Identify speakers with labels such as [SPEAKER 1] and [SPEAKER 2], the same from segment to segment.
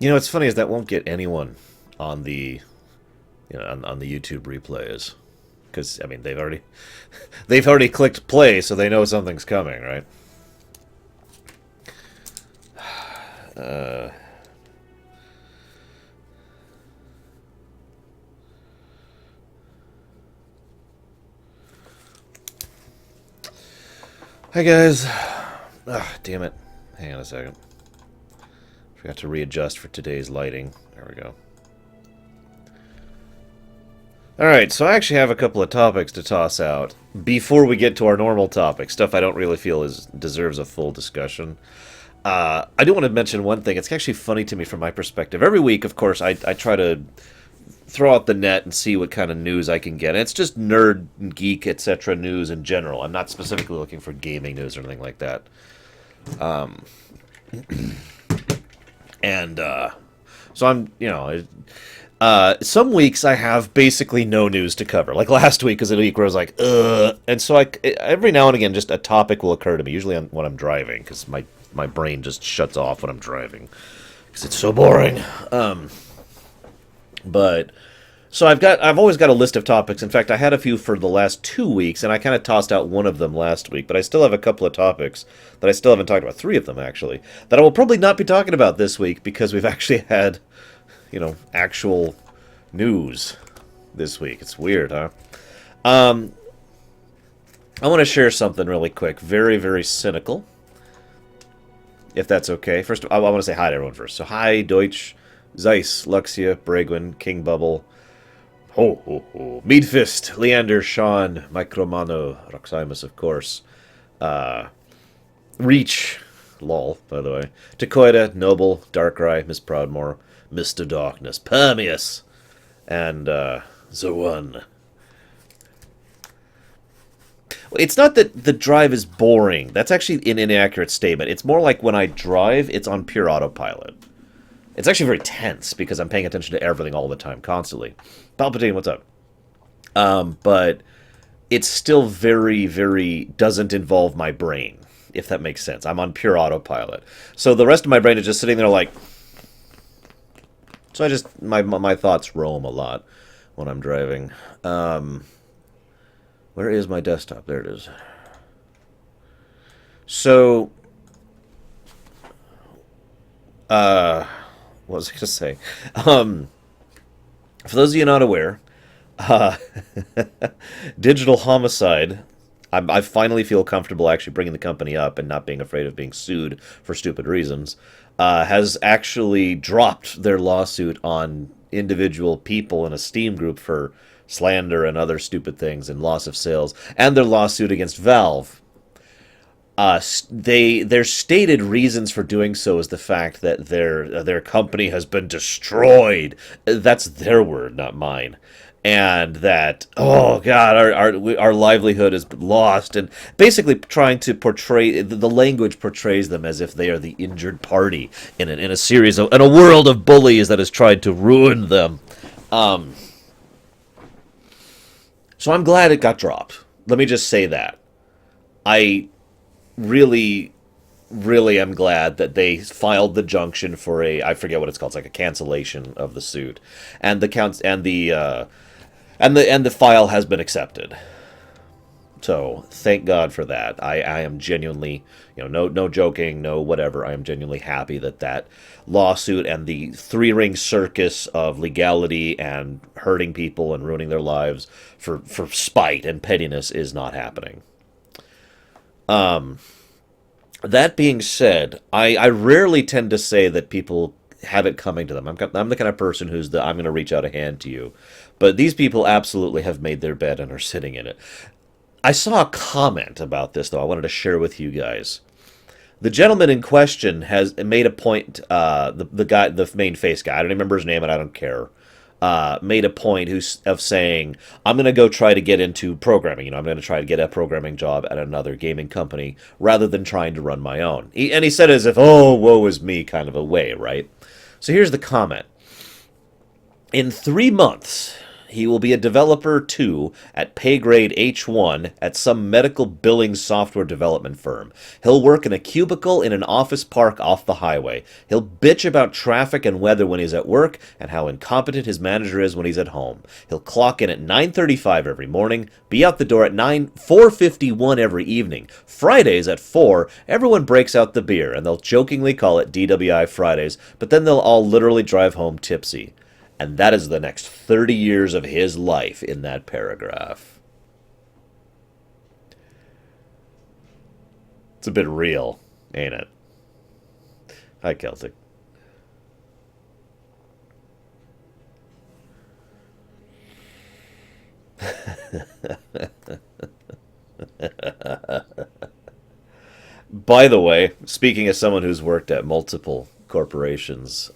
[SPEAKER 1] You know, what's funny is that won't get anyone on the, on the YouTube replays, because I mean they've already clicked play, so they know something's coming, right? Uh, Hi guys. Ah, damn it. Hang on a second. Forgot to readjust for today's lighting. There we go. Alright, so I actually have a couple of topics to toss out before we get to our normal topic. Stuff I don't really feel deserves a full discussion. I do want to mention one thing. It's actually funny to me from my perspective. Every week, of course, I try to throw out the net and see what kind of news I can get. And it's just nerd, geek, etc. news in general. I'm not specifically looking for gaming news or anything like that. And so I'm, some weeks I have basically no news to cover. Like last week was a week where I was like, ugh. And so every now and again, just a topic will occur to me, usually when I'm driving, because my brain just shuts off when I'm driving, because it's so boring. But so I've always got a list of topics. In fact, I had a few for the last 2 weeks, and I kind of tossed out one of them last week. But I still have a couple of topics that I still haven't talked about. 3 of them, actually, that I will probably not be talking about this week because we've actually had, actual news this week. It's weird, huh? I want to share something really quick. Very, very cynical, if that's okay. First, I want to say hi to everyone first. So, hi, Deutsch, Zeiss, Luxia, Bragwin, King Bubble, Ho Ho Ho, Meadfist, Leander, Sean, Micromano, Roximus, of course, Reach, lol, by the way, Takoida, Noble, Darkrai, Miss Proudmore, Mr. Darkness, Permeus, and Zoan. It's not that the drive is boring. That's actually an inaccurate statement. It's more like when I drive, it's on pure autopilot. It's actually very tense because I'm paying attention to everything all the time, constantly. Palpatine, what's up? But it's still very, very doesn't involve my brain, if that makes sense. I'm on pure autopilot. So the rest of my brain is just sitting there like... So I just... My thoughts roam a lot when I'm driving. Where is my desktop? There it is. So... what was I going to say? For those of you not aware, Digital Homicide, I finally feel comfortable actually bringing the company up and not being afraid of being sued for stupid reasons, has actually dropped their lawsuit on individual people in a Steam group for slander and other stupid things and loss of sales, and their lawsuit against Valve. Their stated reasons for doing so is the fact that their company has been destroyed. That's their word, not mine. And that, oh god, our livelihood is lost, and basically trying to portray the language portrays them as if they are the injured party in a series of in a world of bullies that has tried to ruin them. So I'm glad it got dropped. Let me just say that. I really, really am glad that they filed the junction for I forget what it's called. It's like a cancellation of the suit, and the file has been accepted. So thank God for that. I am genuinely, no joking, no whatever. I am genuinely happy that lawsuit and the 3-ring circus of legality and hurting people and ruining their lives for spite and pettiness is not happening. That being said, I rarely tend to say that people have it coming to them. I'm the kind of person I'm going to reach out a hand to you. But these people absolutely have made their bed and are sitting in it. I saw a comment about this, though, I wanted to share with you guys. The gentleman in question has made a point, the main face guy, I don't remember his name and I don't care, made a point of saying, I'm going to go try to get into programming. I'm going to try to get a programming job at another gaming company rather than trying to run my own. And he said it as if, oh, woe is me kind of a way, right? So here's the comment. In 3 months, He will be a developer, too, at pay grade H1 at some medical billing software development firm. He'll work in a cubicle in an office park off the highway. He'll bitch about traffic and weather when he's at work and how incompetent his manager is when he's at home. He'll clock in at 9:35 every morning, be out the door at 4:51 every evening. Fridays at 4, everyone breaks out the beer, and they'll jokingly call it DWI Fridays, but then they'll all literally drive home tipsy. And that is the next 30 years of his life in that paragraph. It's a bit real, ain't it? Hi, Celtic. By the way, speaking as someone who's worked at multiple corporations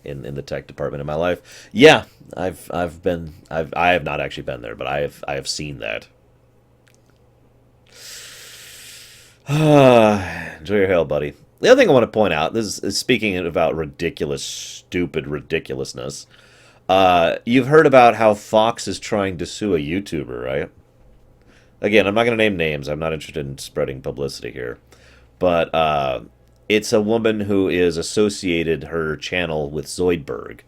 [SPEAKER 1] in the tech department in my life, yeah, I have not actually been there, but I have seen that. Enjoy your hail, buddy. The other thing I want to point out, this is speaking about ridiculous, stupid ridiculousness. You've heard about how Fox is trying to sue a YouTuber, right? Again, I'm not going to name names. I'm not interested in spreading publicity here. But it's a woman who is associated her channel with Zoidberg.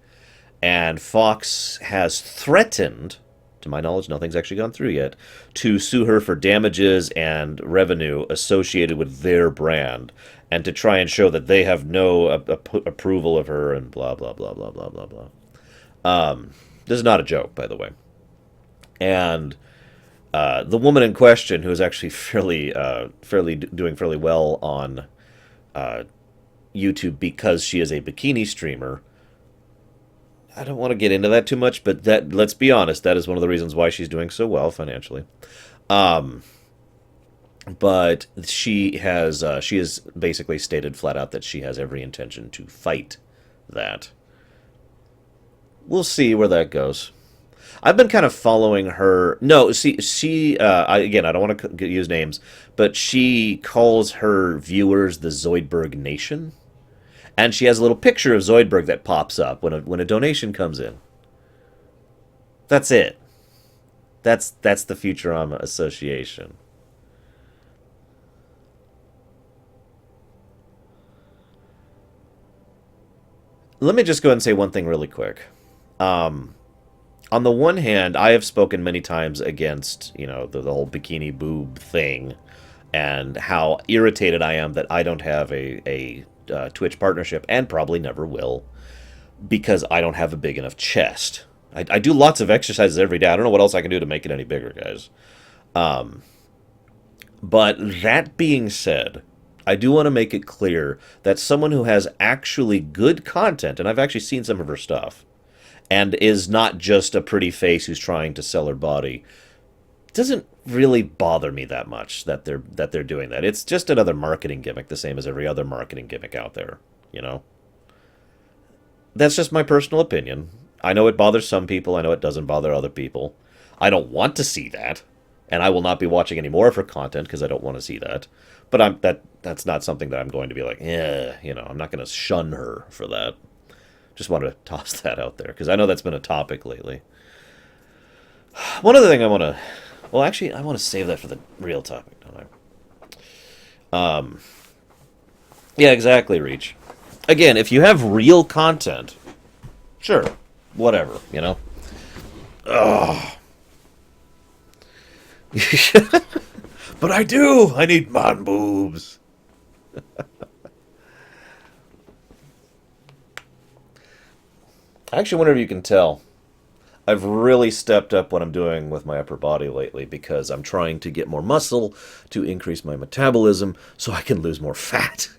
[SPEAKER 1] And Fox has threatened, to my knowledge, nothing's actually gone through yet, to sue her for damages and revenue associated with their brand, and to try and show that they have no approval of her and blah, blah, blah, blah, blah, blah, blah. This is not a joke, by the way. And the woman in question, who is actually doing fairly well on YouTube because she is a bikini streamer. I don't want to get into that too much, but let's be honest, that is one of the reasons why she's doing so well financially. But she has basically stated flat out that she has every intention to fight that. We'll see where that goes. I've been kind of following her. No, see, again, I don't want to use names, but she calls her viewers the Zoidberg Nation. And she has a little picture of Zoidberg that pops up when a donation comes in. That's it. That's the Futurama association. Let me just go ahead and say one thing really quick. On the one hand, I have spoken many times against, the whole bikini boob thing, and how irritated I am that I don't have a Twitch partnership, and probably never will, because I don't have a big enough chest. I do lots of exercises every day. I don't know what else I can do to make it any bigger, guys. But that being said, I do want to make it clear that someone who has actually good content, and I've actually seen some of her stuff, and is not just a pretty face who's trying to sell her body, doesn't really bother me that much that they're doing that. It's just another marketing gimmick, the same as every other marketing gimmick out there, That's just my personal opinion. I know it bothers some people. I know it doesn't bother other people. I don't want to see that, and I will not be watching any more of her content because I don't want to see that. But that's not something that I'm going to be like, I'm not going to shun her for that. Just wanted to toss that out there, because I know that's been a topic lately. One other thing I want to... Well, actually, I want to save that for the real topic, don't I? Yeah, exactly, Reach. Again, if you have real content, sure, whatever, Ugh. But I do! I need man boobs! I actually wonder if you can tell. I've really stepped up what I'm doing with my upper body lately, because I'm trying to get more muscle to increase my metabolism so I can lose more fat.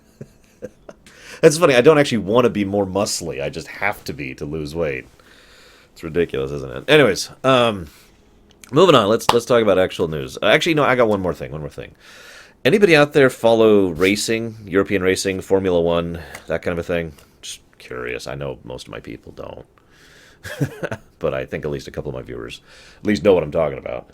[SPEAKER 1] That's funny. I don't actually want to be more muscly. I just have to be to lose weight. It's ridiculous, isn't it? Anyways, moving on. Let's talk about actual news. Actually, no, I got one more thing. Anybody out there follow racing, European racing, Formula One, that kind of a thing? Just curious. I know most of my people don't. But I think at least a couple of my viewers at least know what I'm talking about.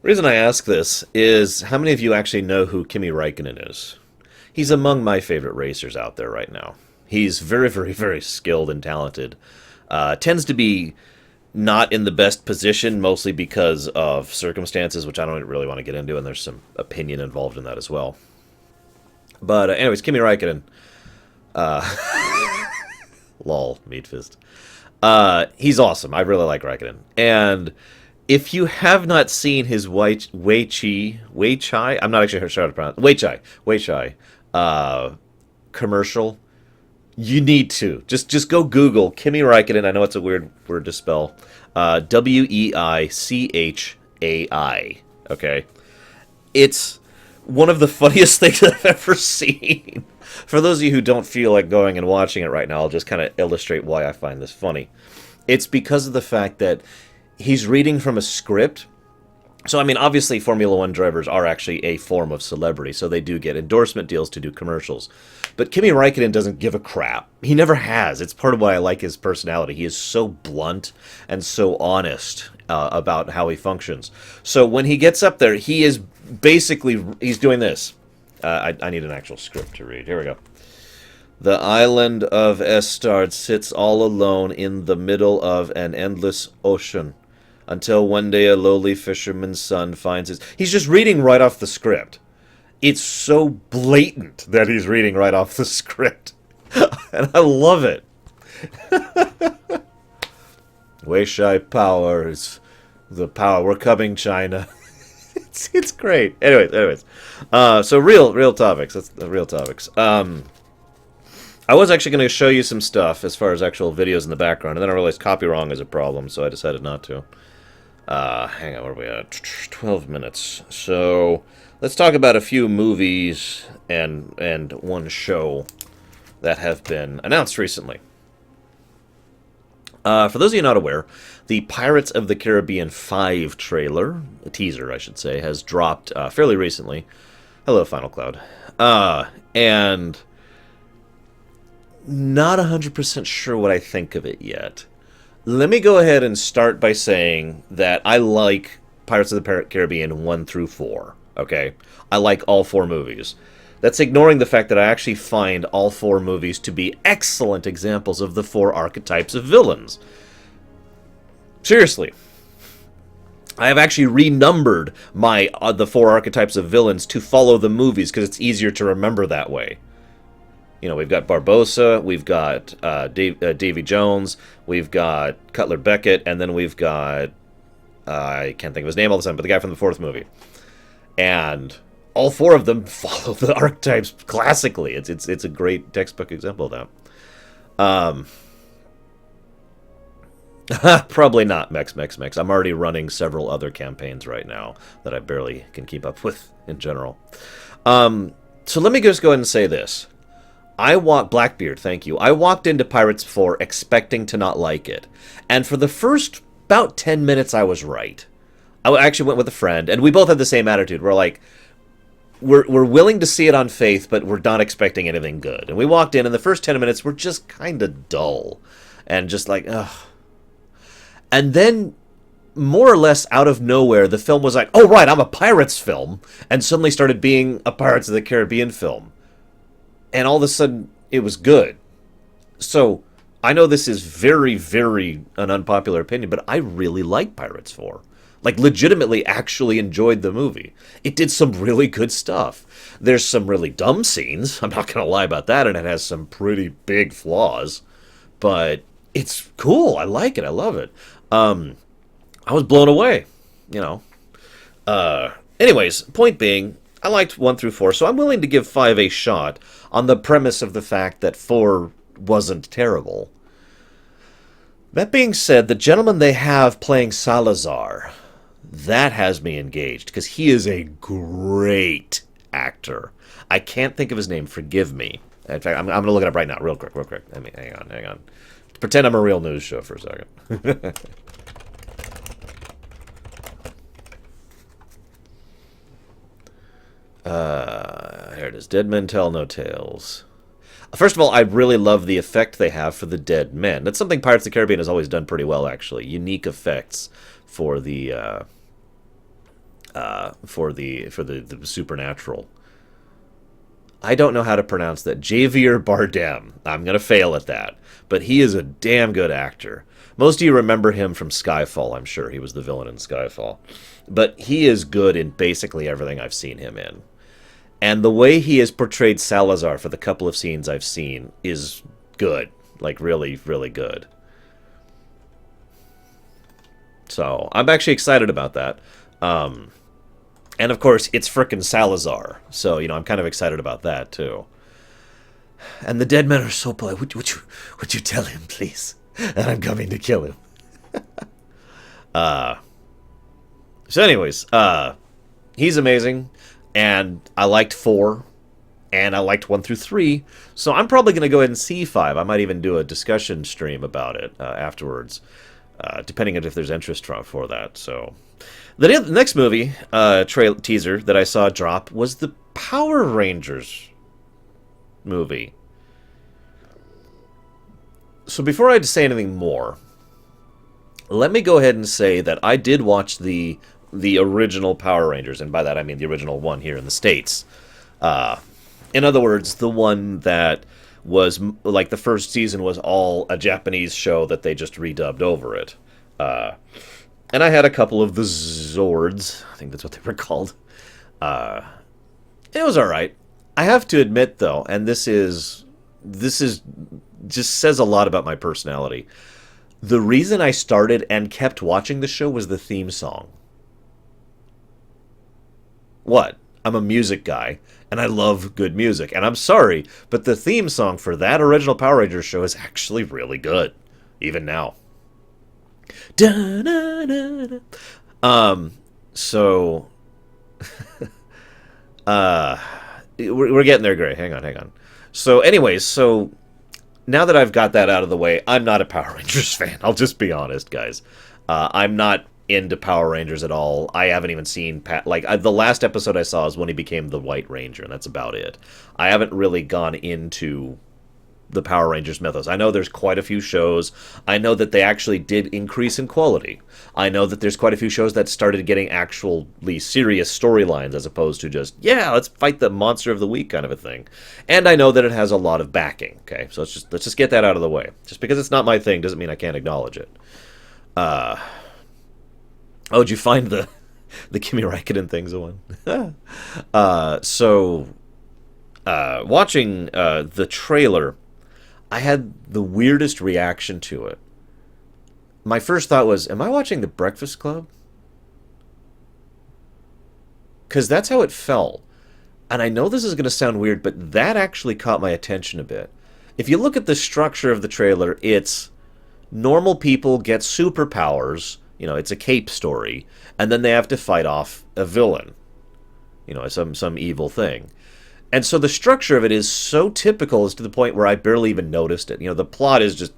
[SPEAKER 1] reason I ask this is, how many of you actually know who Kimi Räikkönen is? He's among my favorite racers out there right now. He's very, very, very skilled and talented. Tends to be not in the best position, mostly because of circumstances, which I don't really want to get into, and there's some opinion involved in that as well. But anyways, Kimi Räikkönen. Lol, meat fist. He's awesome. I really like Räikkönen. And if you have not seen his Wei Chai, I'm not actually sure how to pronounce Wei Chai commercial, you need to. Just go Google Kimi Räikkönen. I know it's a weird word to spell. Weichai. Okay? It's one of the funniest things I've ever seen. For those of you who don't feel like going and watching it right now, I'll just kind of illustrate why I find this funny. It's because of the fact that he's reading from a script. So, I mean, obviously Formula One drivers are actually a form of celebrity, so they do get endorsement deals to do commercials. But Kimi Räikkönen doesn't give a crap. He never has. It's part of why I like his personality. He is so blunt and so honest about how he functions. So when he gets up there, he is basically, he's doing this. I need an actual script to read. Here we go. The island of Estard sits all alone in the middle of an endless ocean, until one day a lowly fisherman's son finds his... He's just reading right off the script. It's so blatant that he's reading right off the script. And I love it. Weishai power is the power. We're coming, China. It's great. Anyways. So real topics. That's the real topics. I was actually going to show you some stuff as far as actual videos in the background, and then I realized copy wrong is a problem, so I decided not to. Hang on, where are we at? 12 minutes. So let's talk about a few movies and one show that have been announced recently. For those of you not aware, the Pirates of the Caribbean 5 trailer, a teaser I should say, has dropped fairly recently. Hello, Final Cloud. And not 100% sure what I think of it yet. Let me go ahead and start by saying that I like Pirates of the Caribbean 1 through 4, okay? I like all 4 movies. That's ignoring the fact that I actually find all 4 movies to be excellent examples of the 4 archetypes of villains. Seriously. I have actually renumbered the 4 archetypes of villains to follow the movies because it's easier to remember that way. You know, we've got Barbossa, we've got Davy Jones, we've got Cutler Beckett, and then we've got, I can't think of his name all of a sudden, but the guy from the 4th movie. And all 4 of them follow the archetypes classically. It's a great textbook example of that. Probably not, Mex. I'm already running several other campaigns right now that I barely can keep up with in general. So let me just go ahead and say this. Blackbeard, thank you. I walked into Pirates 4 expecting to not like it. And for the first about 10 minutes, I was right. I actually went with a friend, and we both had the same attitude. We're like, we're willing to see it on faith, but we're not expecting anything good. And we walked in, and the first 10 minutes were just kind of dull. And just like, ugh. And then, more or less out of nowhere, the film was like, oh, right, I'm a Pirates film. And suddenly started being a Pirates of the Caribbean film. And all of a sudden, it was good. So, I know this is very, very an unpopular opinion, but I really like Pirates 4. Like, legitimately actually enjoyed the movie. It did some really good stuff. There's some really dumb scenes, I'm not going to lie about that, and it has some pretty big flaws. But it's cool, I like it, I love it. I was blown away, you know. Anyways, point being, I liked 1 through 4, so I'm willing to give 5 a shot on the premise of the fact that 4 wasn't terrible. That being said, the gentleman they have playing Salazar, that has me engaged, because he is a great actor. I can't think of his name, forgive me. In fact, I'm going to look it up right now, real quick. I mean, hang on. Pretend I'm a real news show for a second. Here it is. Dead Men Tell No Tales. First of all, I really love the effect they have for the dead men. That's something Pirates of the Caribbean has always done pretty well, actually. Unique effects for the for the supernatural. I don't know how to pronounce that. Javier Bardem. I'm going to fail at that. But he is a damn good actor. Most of you remember him from Skyfall, I'm sure. He was the villain in Skyfall. But he is good in basically everything I've seen him in. And the way he has portrayed Salazar for the couple of scenes I've seen is good. Like, really, really good. So, I'm actually excited about that. And of course, it's frickin' Salazar. So, I'm kind of excited about that, too. And the dead men are so polite. Would you tell him, please? That I'm coming to kill him. So anyways, he's amazing. And I liked 4. And I liked 1 through 3. So I'm probably going to go ahead and see 5. I might even do a discussion stream about it afterwards. Depending on if there's interest for that. So the next movie teaser that I saw drop was the Power Rangers movie. So before I say anything more, let me go ahead and say that I did watch the original Power Rangers, and by that I mean the original one here in the States. In other words, the one that was, like, the first season was all a Japanese show that they just redubbed over it. And I had a couple of the Zords. I think that's what they were called. It was alright. I have to admit, though, and this is just says a lot about my personality. The reason I started and kept watching the show was the theme song. What? I'm a music guy, and I love good music. And I'm sorry, but the theme song for that original Power Rangers show is actually really good, even now. So, we're getting there, Gray. Hang on. So, anyways, now that I've got that out of the way, I'm not a Power Rangers fan. I'll just be honest, guys. I'm not into Power Rangers at all. I haven't even seen the last episode I saw is when he became the White Ranger, and that's about it. I haven't really gone into the Power Rangers mythos. I know there's quite a few shows. I know that they actually did increase in quality. I know that there's quite a few shows that started getting actually serious storylines as opposed to just, let's fight the monster of the week kind of a thing. And I know that it has a lot of backing. Okay, so let's just get that out of the way. Just because it's not my thing doesn't mean I can't acknowledge it. Did you find the Kimi Raikkonen things one? Watching the trailer, I had the weirdest reaction to it. My first thought was, am I watching The Breakfast Club? Because that's how it felt. And I know this is going to sound weird, but that actually caught my attention a bit. If you look at the structure of the trailer, it's normal people get superpowers. It's a cape story. And then they have to fight off a villain. Some evil thing. And so the structure of it is so typical as to the point where I barely even noticed it. The plot is just,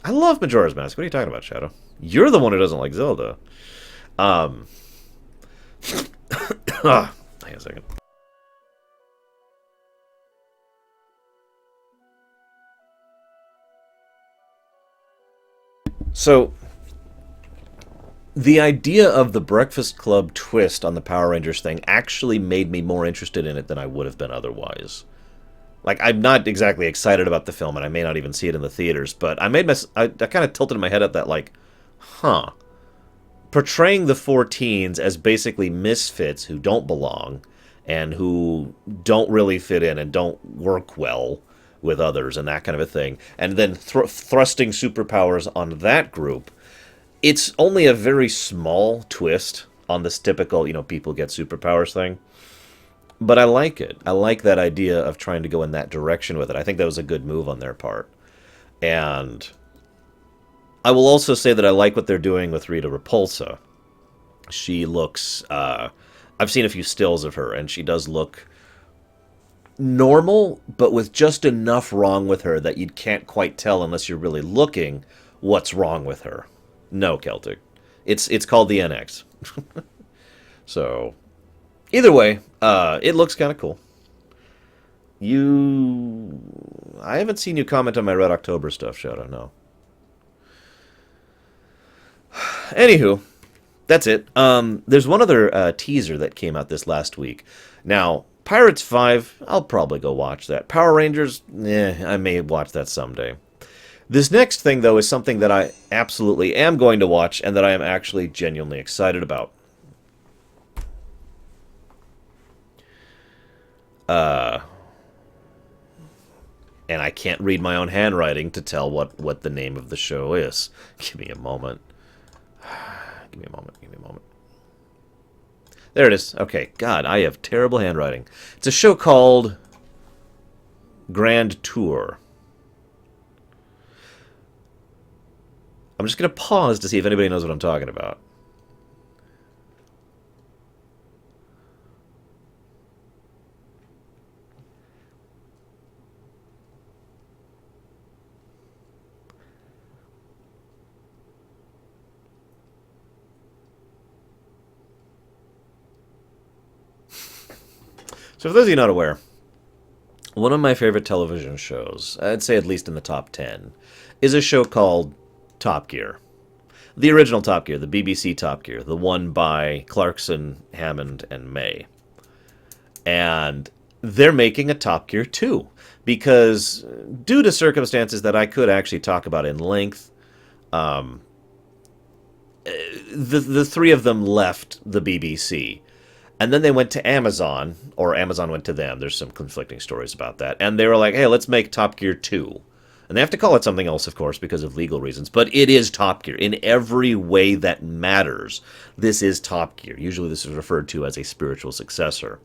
[SPEAKER 1] I love Majora's Mask. What are you talking about, Shadow? You're the one who doesn't like Zelda. Hang on a second. So, the idea of the Breakfast Club twist on the Power Rangers thing actually made me more interested in it than I would have been otherwise. Like, I'm not exactly excited about the film, and I may not even see it in the theaters, but I kind of tilted my head at that, like, portraying the 4 teens as basically misfits who don't belong, and who don't really fit in and don't work well with others and that kind of a thing, and then thrusting superpowers on that group. It's only a very small twist on this typical, people get superpowers thing. But I like it. I like that idea of trying to go in that direction with it. I think that was a good move on their part. And I will also say that I like what they're doing with Rita Repulsa. She looks... I've seen a few stills of her, and she does look normal, but with just enough wrong with her that you can't quite tell unless you're really looking what's wrong with her. No, Celtic. It's called the NX. So, either way, it looks kind of cool. I haven't seen you comment on my Red October stuff, Shadow, no. Anywho, That's it. There's one other teaser that came out this last week. Now, Pirates 5, I'll probably go watch that. Power Rangers, I may watch that someday. This next thing, though, is something that I absolutely am going to watch and that I am actually genuinely excited about. And I can't read my own handwriting to tell what the name of the show is. Give me a moment. Give me a moment. Give me a moment. There it is. Okay. God, I have terrible handwriting. It's a show called Grand Tour. I'm just going to pause to see if anybody knows what I'm talking about. So for those of you not aware, one of my favorite television shows, I'd say at least in the top 10, is a show called Top Gear. The original Top Gear, the BBC Top Gear, the one by Clarkson, Hammond, and May. And they're making a Top Gear 2, because due to circumstances that I could actually talk about in length, the three of them left the BBC. And then they went to Amazon, or Amazon went to them. There's some conflicting stories about that. And they were like, hey, let's make Top Gear 2. And they have to call it something else, of course, because of legal reasons. But it is Top Gear. In every way that matters, this is Top Gear. Usually this is referred to as a spiritual successor.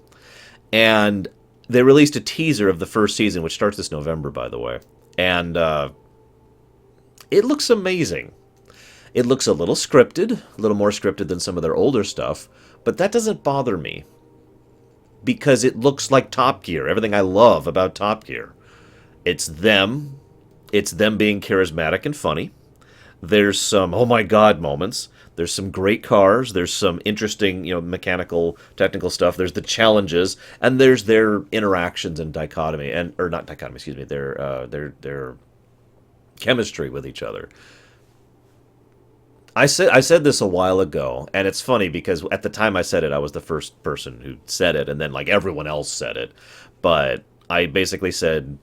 [SPEAKER 1] And they released a teaser of the first season, which starts this November, by the way. And it looks amazing. It looks a little scripted, a little more scripted than some of their older stuff. But that doesn't bother me, because it looks like Top Gear, everything I love about Top Gear. It's them being charismatic and funny. There's some, oh my god moments. There's some great cars. There's some interesting, mechanical, technical stuff. There's the challenges, and there's their interactions and dichotomy, or not dichotomy, excuse me, their chemistry with each other. I said this a while ago, and it's funny because at the time I said it, I was the first person who said it, and then like everyone else said it. But I basically said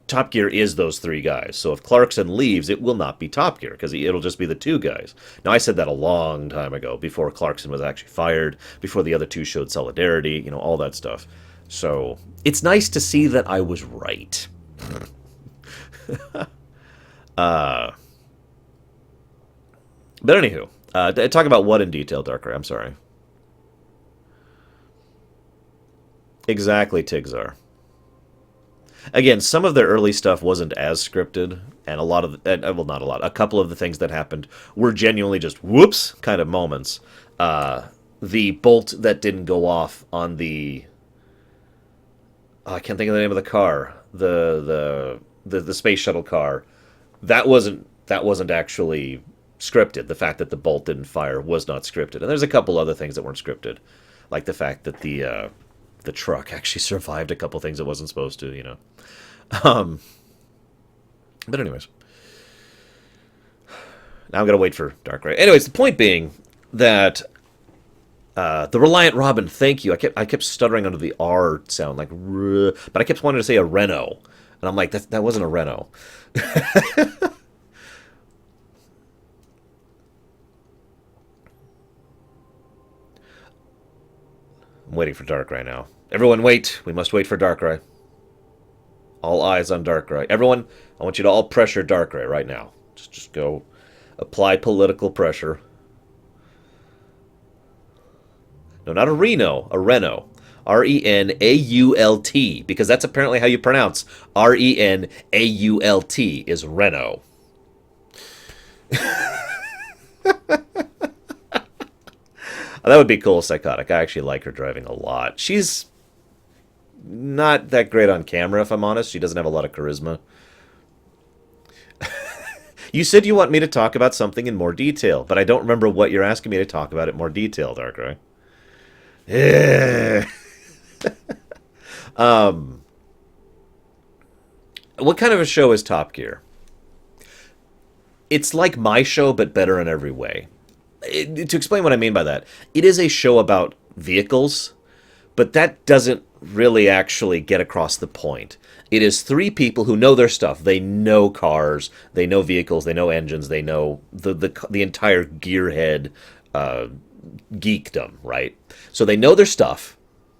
[SPEAKER 1] Top Gear is those three guys. So if Clarkson leaves, it will not be Top Gear, because it'll just be the two guys. Now, I said that a long time ago, before Clarkson was actually fired, before the other two showed solidarity, all that stuff. So it's nice to see that I was right. But anywho, talk about what in detail, Darkrai? I'm sorry. Exactly, Tigzar. Again, some of their early stuff wasn't as scripted, and a lot of, well, not a lot, a couple of the things that happened were genuinely just whoops kind of moments. The bolt that didn't go off on the, I can't think of the name of the car, the space shuttle car, that wasn't actually scripted. The fact that the bolt didn't fire was not scripted. And there's a couple other things that weren't scripted, like the fact that the truck actually survived a couple things it wasn't supposed to, But anyways, now I'm gonna wait for Darkrai. Anyways, the point being that the Reliant Robin, thank you. I kept stuttering under the R sound, like, but I kept wanting to say a Renault, and I'm like, that wasn't a Renault. I'm waiting for Darkrai now. Everyone wait. We must wait for Darkrai. All eyes on Darkrai. Everyone, I want you to all pressure Darkrai right now. Just go apply political pressure. No, not a Reno. A Renault. Renault. Because that's apparently how you pronounce Renault is Renault. That would be cool, Psychotic. I actually like her driving a lot. She's not that great on camera, if I'm honest. She doesn't have a lot of charisma. You said you want me to talk about something in more detail, but I don't remember what you're asking me to talk about in more detail, Darkrai. Yeah. What kind of a show is Top Gear? It's like my show, but better in every way. To explain what I mean by that, it is a show about vehicles, but that doesn't really actually get across the point. It is three people who know their stuff. They know cars, they know vehicles, they know engines, they know the entire gearhead geekdom, right? So they know their stuff,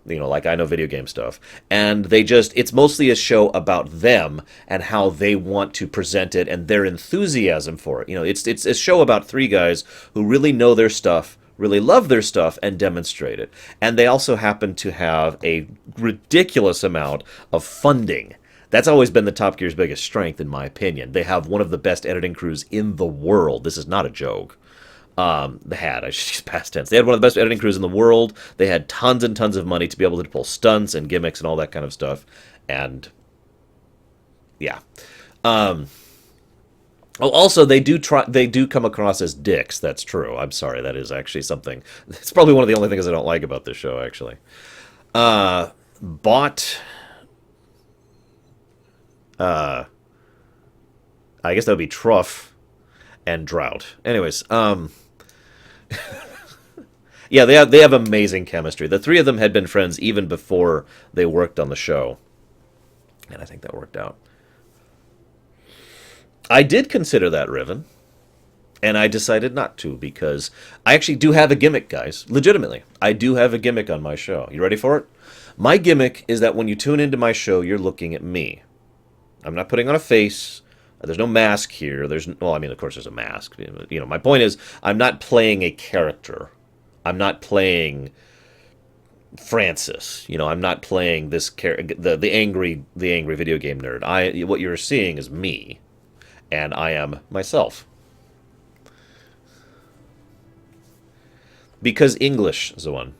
[SPEAKER 1] like I know video game stuff, and it's mostly a show about them and how they want to present it and their enthusiasm for it. It's a show about three guys who really know their stuff, really love their stuff, and demonstrate it. And they also happen to have a ridiculous amount of funding. That's always been the Top Gear's biggest strength, in my opinion. They have one of the best editing crews in the world. This is not a joke. I should use past tense. They had one of the best editing crews in the world. They had tons and tons of money to be able to pull stunts and gimmicks and all that kind of stuff. And yeah. Also, they do come across as dicks. That's true. I'm sorry. That is actually something. It's probably one of the only things I don't like about this show, actually. Bought. I guess that would be Truff and Drought. Anyways, yeah, they have amazing chemistry. The three of them had been friends even before they worked on the show, and I think that worked out. I did consider that, Riven, and I decided not to because I actually do have a gimmick, guys. Legitimately, I do have a gimmick on my show. You ready for it? My gimmick is that when you tune into my show, you're looking at me. I'm not putting on a face. There's no mask here. Of course there's a mask. My point is, I'm not playing a character. I'm not playing Francis. I'm not playing this the angry video game nerd. What you're seeing is me, and I am myself. Because English is the one.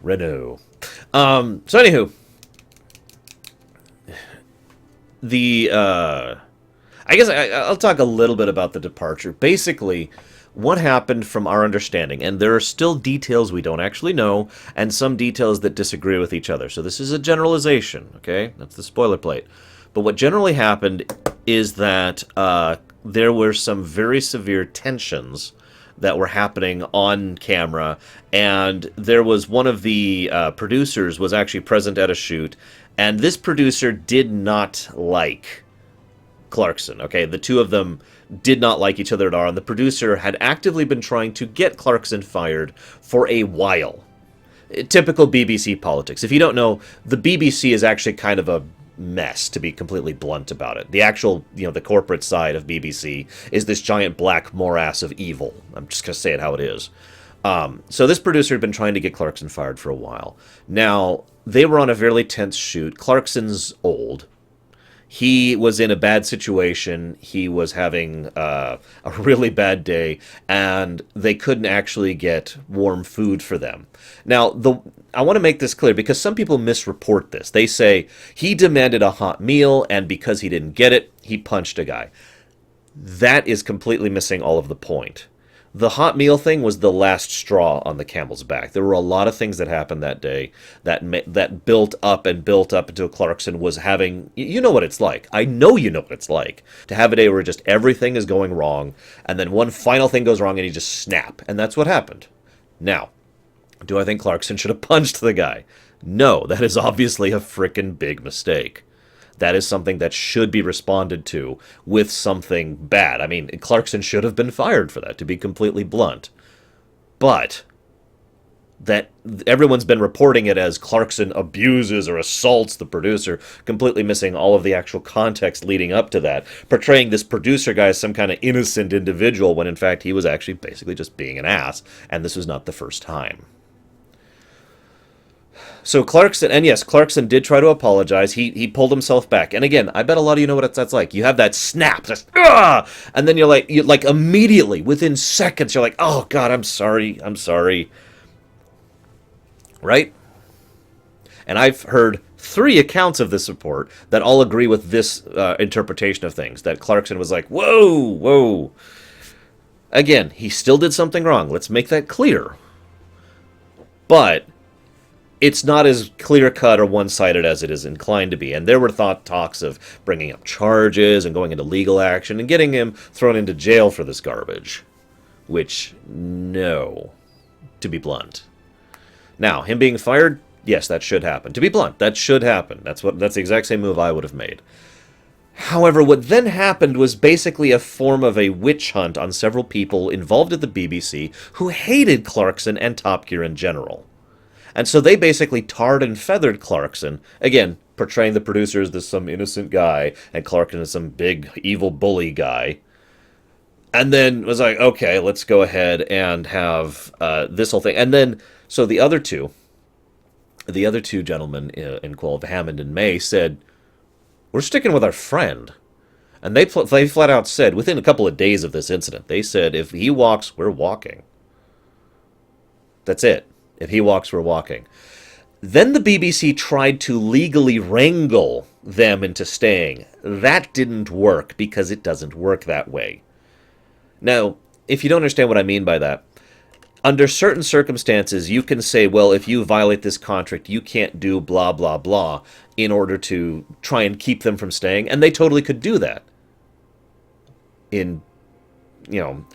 [SPEAKER 1] Renault. So anywho. I guess I'll talk a little bit about the departure. Basically, what happened from our understanding, and there are still details we don't actually know, and some details that disagree with each other. So this is a generalization, okay? That's the spoiler plate. But what generally happened is that there were some very severe tensions that were happening on camera, and there was one of the producers was actually present at a shoot, and this producer did not like Clarkson. Okay, the two of them did not like each other at all, and the producer had actively been trying to get Clarkson fired for a while. Typical BBC politics. If you don't know, the BBC is actually kind of a mess, to be completely blunt about it. The actual, the corporate side of BBC is this giant black morass of evil. I'm just going to say it how it is. So this producer had been trying to get Clarkson fired for a while. Now, they were on a fairly tense shoot. Clarkson's old. He was in a bad situation. He was having a really bad day, and they couldn't actually get warm food for them. Now, I want to make this clear because some people misreport this. They say he demanded a hot meal, and because he didn't get it, he punched a guy. That is completely missing all of the point. The hot meal thing was the last straw on the camel's back. There were a lot of things that happened that day that built up until Clarkson was having... You know what it's like. I know you know what it's like. To have a day where just everything is going wrong, and then one final thing goes wrong and he just snap. And that's what happened. Now, do I think Clarkson should have punched the guy? No, that is obviously a frickin' big mistake. That is something that should be responded to with something bad. I mean, Clarkson should have been fired for that, to be completely blunt. But that everyone's been reporting it as Clarkson abuses or assaults the producer, completely missing all of the actual context leading up to that, portraying this producer guy as some kind of innocent individual when in fact he was actually basically just being an ass, and this was not the first time. So Clarkson, and yes, Clarkson did try to apologize. He pulled himself back. And again, I bet a lot of you know what that's like. You have that snap, just, and then you're like immediately, within seconds, you're like, oh God, I'm sorry. Right? And I've heard 3 accounts of this report that all agree with this interpretation of things, that Clarkson was like, whoa. Again, he still did something wrong. Let's make that clear. But it's not as clear-cut or one-sided as it is inclined to be. And there were talks of bringing up charges and going into legal action and getting him thrown into jail for this garbage. Which, no, to be blunt. Now, him being fired, yes, that should happen. To be blunt, that should happen. That's the exact same move I would have made. However, what then happened was basically a form of a witch hunt on several people involved at the BBC who hated Clarkson and Top Gear in general. And so they basically tarred and feathered Clarkson, again, portraying the producers as some innocent guy, and Clarkson as some big, evil bully guy. And then was like, okay, let's go ahead and have this whole thing. And then, so the other two gentlemen involved, Hammond and May, said, we're sticking with our friend. And they flat out said, within a couple of days of this incident, they said, if he walks, we're walking. That's it. If he walks, we're walking. Then the BBC tried to legally wrangle them into staying. That didn't work because it doesn't work that way. Now, if you don't understand what I mean by that, under certain circumstances, you can say, well, if you violate this contract, you can't do blah, blah, blah in order to try and keep them from staying. And they totally could do that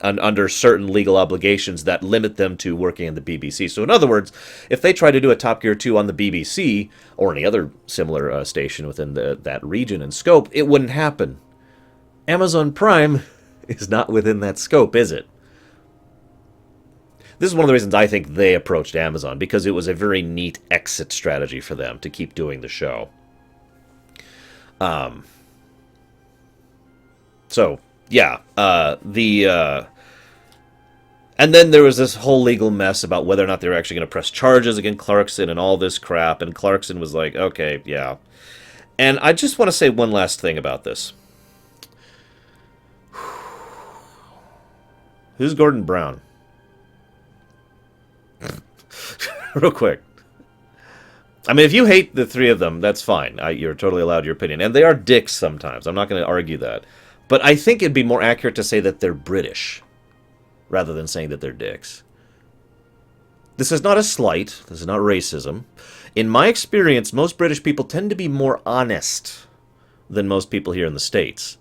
[SPEAKER 1] under certain legal obligations that limit them to working in the BBC. So in other words, if they try to do a Top Gear 2 on the BBC or any other similar station within that region and scope, it wouldn't happen. Amazon Prime is not within that scope, is it? This is one of the reasons I think they approached Amazon, because it was a very neat exit strategy for them to keep doing the show. So, yeah. And then there was this whole legal mess about whether or not they were actually going to press charges against Clarkson and all this crap, and Clarkson was like, okay, yeah. And I just want to say one last thing about this. Who's Gordon Brown? Real quick. I mean, if you hate the three of them, that's fine. You're totally allowed your opinion. And they are dicks sometimes. I'm not going to argue that. But I think it'd be more accurate to say that they're British, rather than saying that they're dicks. This is not a slight. This is not racism. In my experience, most British people tend to be more honest than most people here in the States.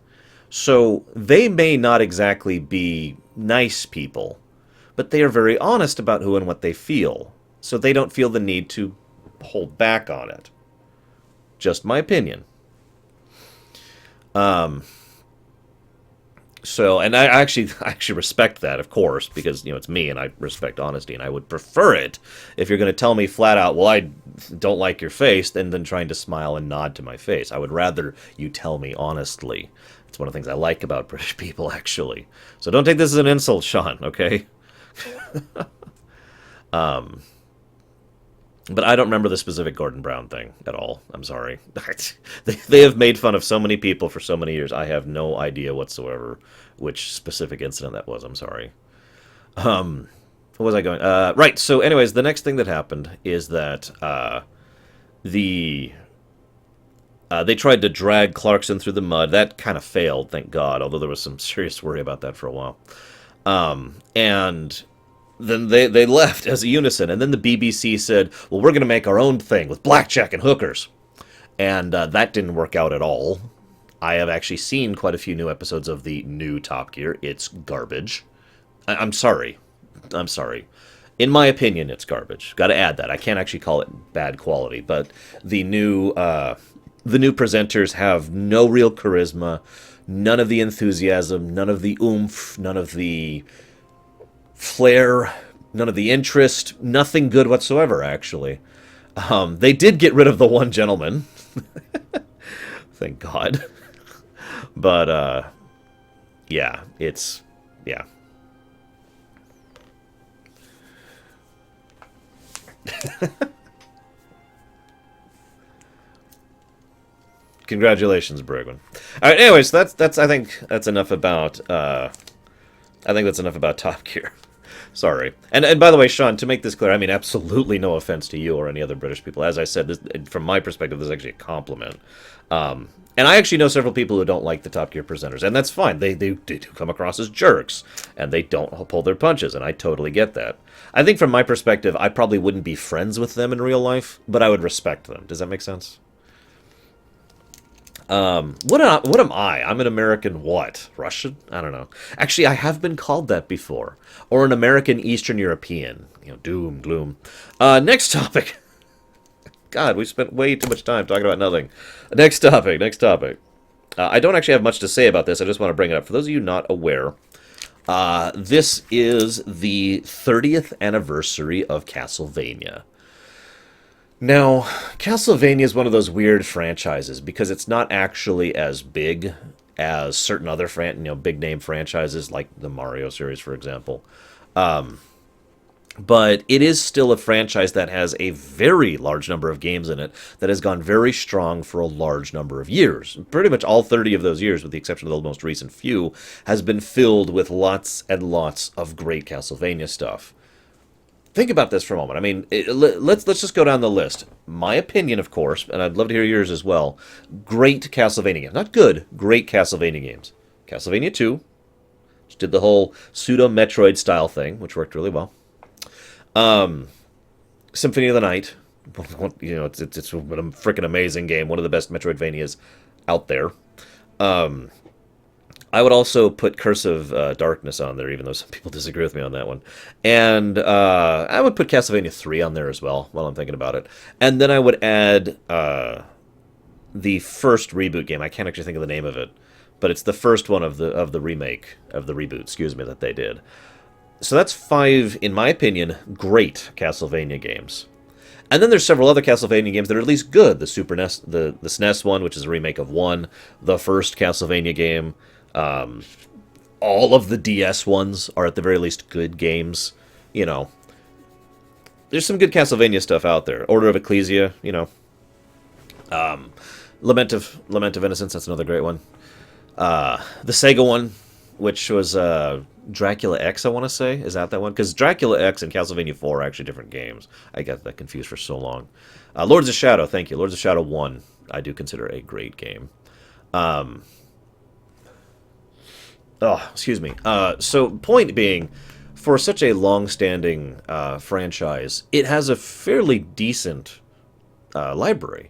[SPEAKER 1] So they may not exactly be nice people, but they are very honest about who and what they feel. So they don't feel the need to hold back on it. Just my opinion. So, and I actually respect that, of course, because, it's me and I respect honesty, and I would prefer it if you're going to tell me flat out, well, I don't like your face, than trying to smile and nod to my face. I would rather you tell me honestly. It's one of the things I like about British people, actually. So don't take this as an insult, Sean, okay? But I don't remember the specific Gordon Brown thing at all. I'm sorry. They have made fun of so many people for so many years. I have no idea whatsoever which specific incident that was. I'm sorry. Where was I going? Right, so anyways, the next thing that happened is that they tried to drag Clarkson through the mud. That kind of failed, thank God, although there was some serious worry about that for a while. And then they left as a unison, and then the BBC said, well, we're going to make our own thing with blackjack and hookers. And that didn't work out at all. I have actually seen quite a few new episodes of the new Top Gear. It's garbage. I'm sorry. In my opinion, it's garbage. Got to add that. I can't actually call it bad quality, but the new presenters have no real charisma, none of the enthusiasm, none of the oomph, none of the flair, none of the interest, nothing good whatsoever, actually. They did get rid of the one gentleman. Thank God. But, yeah. Congratulations, Bergman. All right, anyways, that's I think that's enough about Top Gear. Sorry. And by the way, Sean, to make this clear, I mean absolutely no offense to you or any other British people. As I said, this, from my perspective, this is actually a compliment. And I actually know several people who don't like the Top Gear presenters, and that's fine. They do come across as jerks, and they don't pull their punches, and I totally get that. I think from my perspective, I probably wouldn't be friends with them in real life, but I would respect them. Does that make sense? What am I? I'm an American what? Russian? I don't know. Actually, I have been called that before. Or an American Eastern European. Doom, gloom. Next topic. God, we spent way too much time talking about nothing. Next topic, next topic. I don't actually have much to say about this. I just want to bring it up. For those of you not aware, this is the 30th anniversary of Castlevania. Now, Castlevania is one of those weird franchises because it's not actually as big as certain other big name franchises like the Mario series, for example. But it is still a franchise that has a very large number of games in it that has gone very strong for a large number of years. Pretty much all 30 of those years, with the exception of the most recent few, has been filled with lots and lots of great Castlevania stuff. Think about this for a moment. I mean, let's just go down the list. My opinion, of course, and I'd love to hear yours as well. Great Castlevania games. Not good, great Castlevania games. Castlevania 2, which did the whole pseudo-Metroid style thing, which worked really well. Symphony of the Night. It's a freaking amazing game. One of the best Metroidvanias out there. I would also put Curse of Darkness on there, even though some people disagree with me on that one. And I would put Castlevania 3 on there as well, while I'm thinking about it. And then I would add the first reboot game. I can't actually think of the name of it, but it's the first one of the remake, of the reboot, excuse me, that they did. So that's 5, in my opinion, great Castlevania games. And then there's several other Castlevania games that are at least good. The Super NES, the SNES one, which is a remake of 1, the first Castlevania game. All of the DS ones are at the very least good games. There's some good Castlevania stuff out there. Order of Ecclesia, Lament of Innocence, that's another great one. The Sega one, which was Dracula X, I want to say. Is that one? Because Dracula X and Castlevania 4 are actually different games. I got that confused for so long. Lords of Shadow, thank you. Lords of Shadow 1, I do consider a great game. Excuse me. So, point being, for such a long-standing franchise, it has a fairly decent library.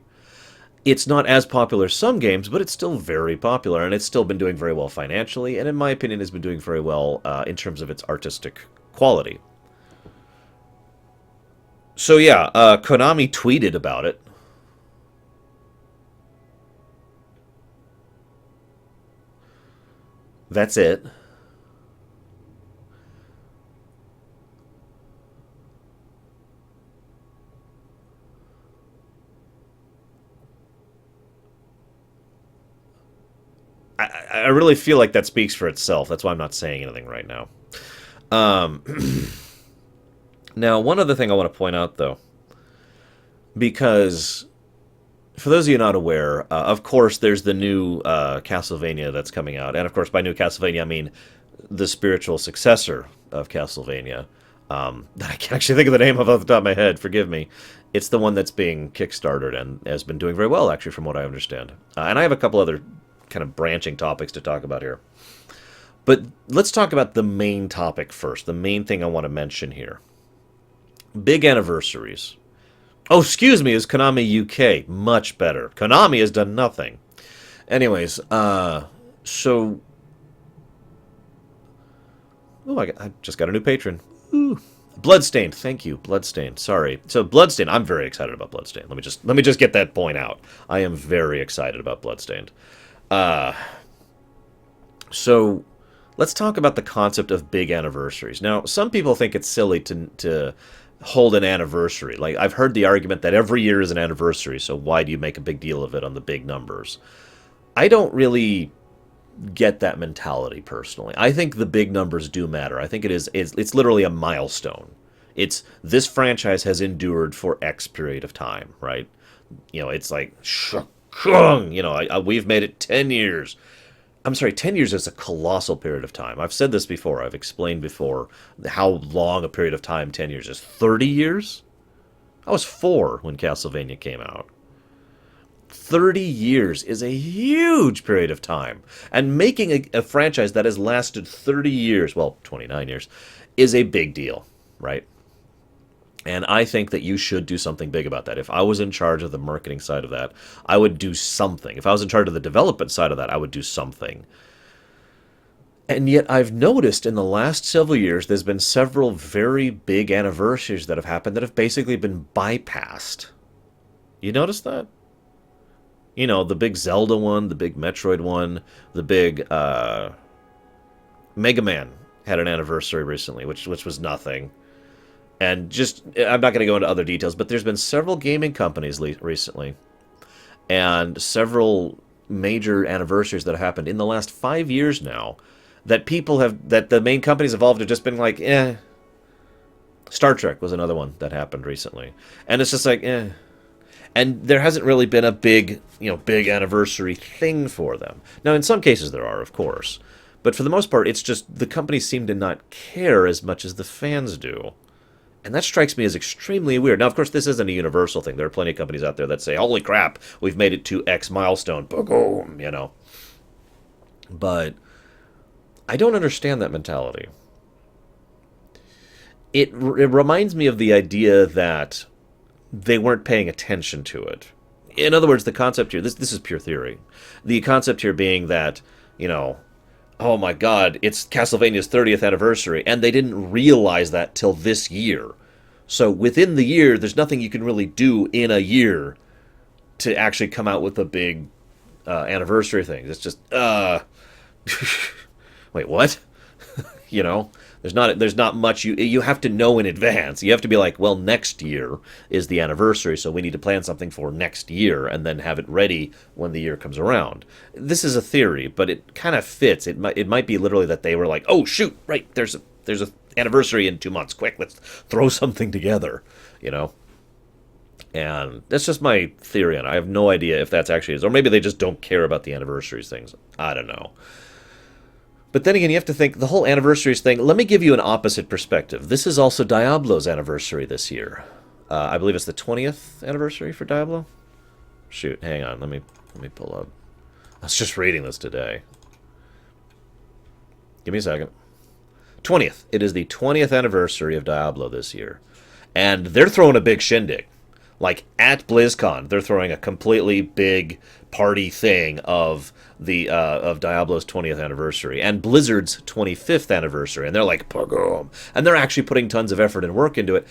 [SPEAKER 1] It's not as popular as some games, but it's still very popular, and it's still been doing very well financially, and in my opinion has been doing very well in terms of its artistic quality. So yeah, Konami tweeted about it. That's it. I really feel like that speaks for itself. That's why I'm not saying anything right now. Um, Now, one other thing I want to point out, though, because for those of you not aware, of course, there's the new Castlevania that's coming out. And, of course, by new Castlevania, I mean the spiritual successor of Castlevania. That I can't actually think of the name of off the top of my head. Forgive me. It's the one that's being kickstarted and has been doing very well, actually, from what I understand. And I have a couple other kind of branching topics to talk about here. But let's talk about the main topic first, the main thing I want to mention here. Big anniversaries. Oh, excuse me, is Konami UK. Much better. Konami has done nothing. Anyways, so... Oh, I just got a new patron. Ooh. Bloodstained, thank you, Bloodstained. Sorry. So Bloodstained, I'm very excited about Bloodstained. Let me just get that point out. I am very excited about Bloodstained. So let's talk about the concept of big anniversaries. Now, some people think it's silly to hold an anniversary. Like, I've heard the argument that every year is an anniversary, so why do you make a big deal of it on the big numbers? I don't really get that mentality personally. I think the big numbers do matter. I think it's literally a milestone. It's this franchise has endured for X period of time, right? It's like we've made it 10 years. I'm sorry, 10 years is a colossal period of time. I've said this before. I've explained before how long a period of time 10 years is. 30 years? I was 4 when Castlevania came out. 30 years is a huge period of time. And making a franchise that has lasted 30 years, well, 29 years, is a big deal, right? And I think that you should do something big about that. If I was in charge of the marketing side of that, I would do something. If I was in charge of the development side of that, I would do something. And yet I've noticed in the last several years there's been several very big anniversaries that have happened that have basically been bypassed. You notice that? You know, the big Zelda one, the big Metroid one, the big Mega Man had an anniversary recently, which was nothing. And just, I'm not going to go into other details, but there's been several gaming companies recently, and several major anniversaries that have happened in the last 5 years now, that that the main companies involved have just been like, eh. Star Trek was another one that happened recently. And it's just like, eh. And there hasn't really been a big anniversary thing for them. Now, in some cases there are, of course. But for the most part, it's just the companies seem to not care as much as the fans do. And that strikes me as extremely weird. Now, of course, this isn't a universal thing. There are plenty of companies out there that say, holy crap, we've made it to X milestone. Boom, you know. But I don't understand that mentality. It reminds me of the idea that they weren't paying attention to it. In other words, the concept here, this is pure theory. The concept here being that, oh my god, it's Castlevania's 30th anniversary, and they didn't realize that till this year. So within the year, there's nothing you can really do in a year to actually come out with a big anniversary thing. It's just, wait, what? There's not much you have to know in advance. You have to be like, well, next year is the anniversary, so we need to plan something for next year and then have it ready when the year comes around. This is a theory, but it kind of fits. It might be literally that they were like, oh shoot, right, there's a anniversary in 2 months. Quick, let's throw something together, And that's just my theory on it. I have no idea if that's actually is, or maybe they just don't care about the anniversaries things. I don't know. But then again, you have to think, the whole anniversaries thing, let me give you an opposite perspective. This is also Diablo's anniversary this year. I believe it's the 20th anniversary for Diablo. Shoot, hang on, let me pull up. I was just reading this today. Give me a second. 20th. It is the 20th anniversary of Diablo this year. And they're throwing a big shindig. Like, at BlizzCon, they're throwing a completely big party thing of Diablo's 20th anniversary and Blizzard's 25th anniversary, and they're like, boom, and they're actually putting tons of effort and work into it.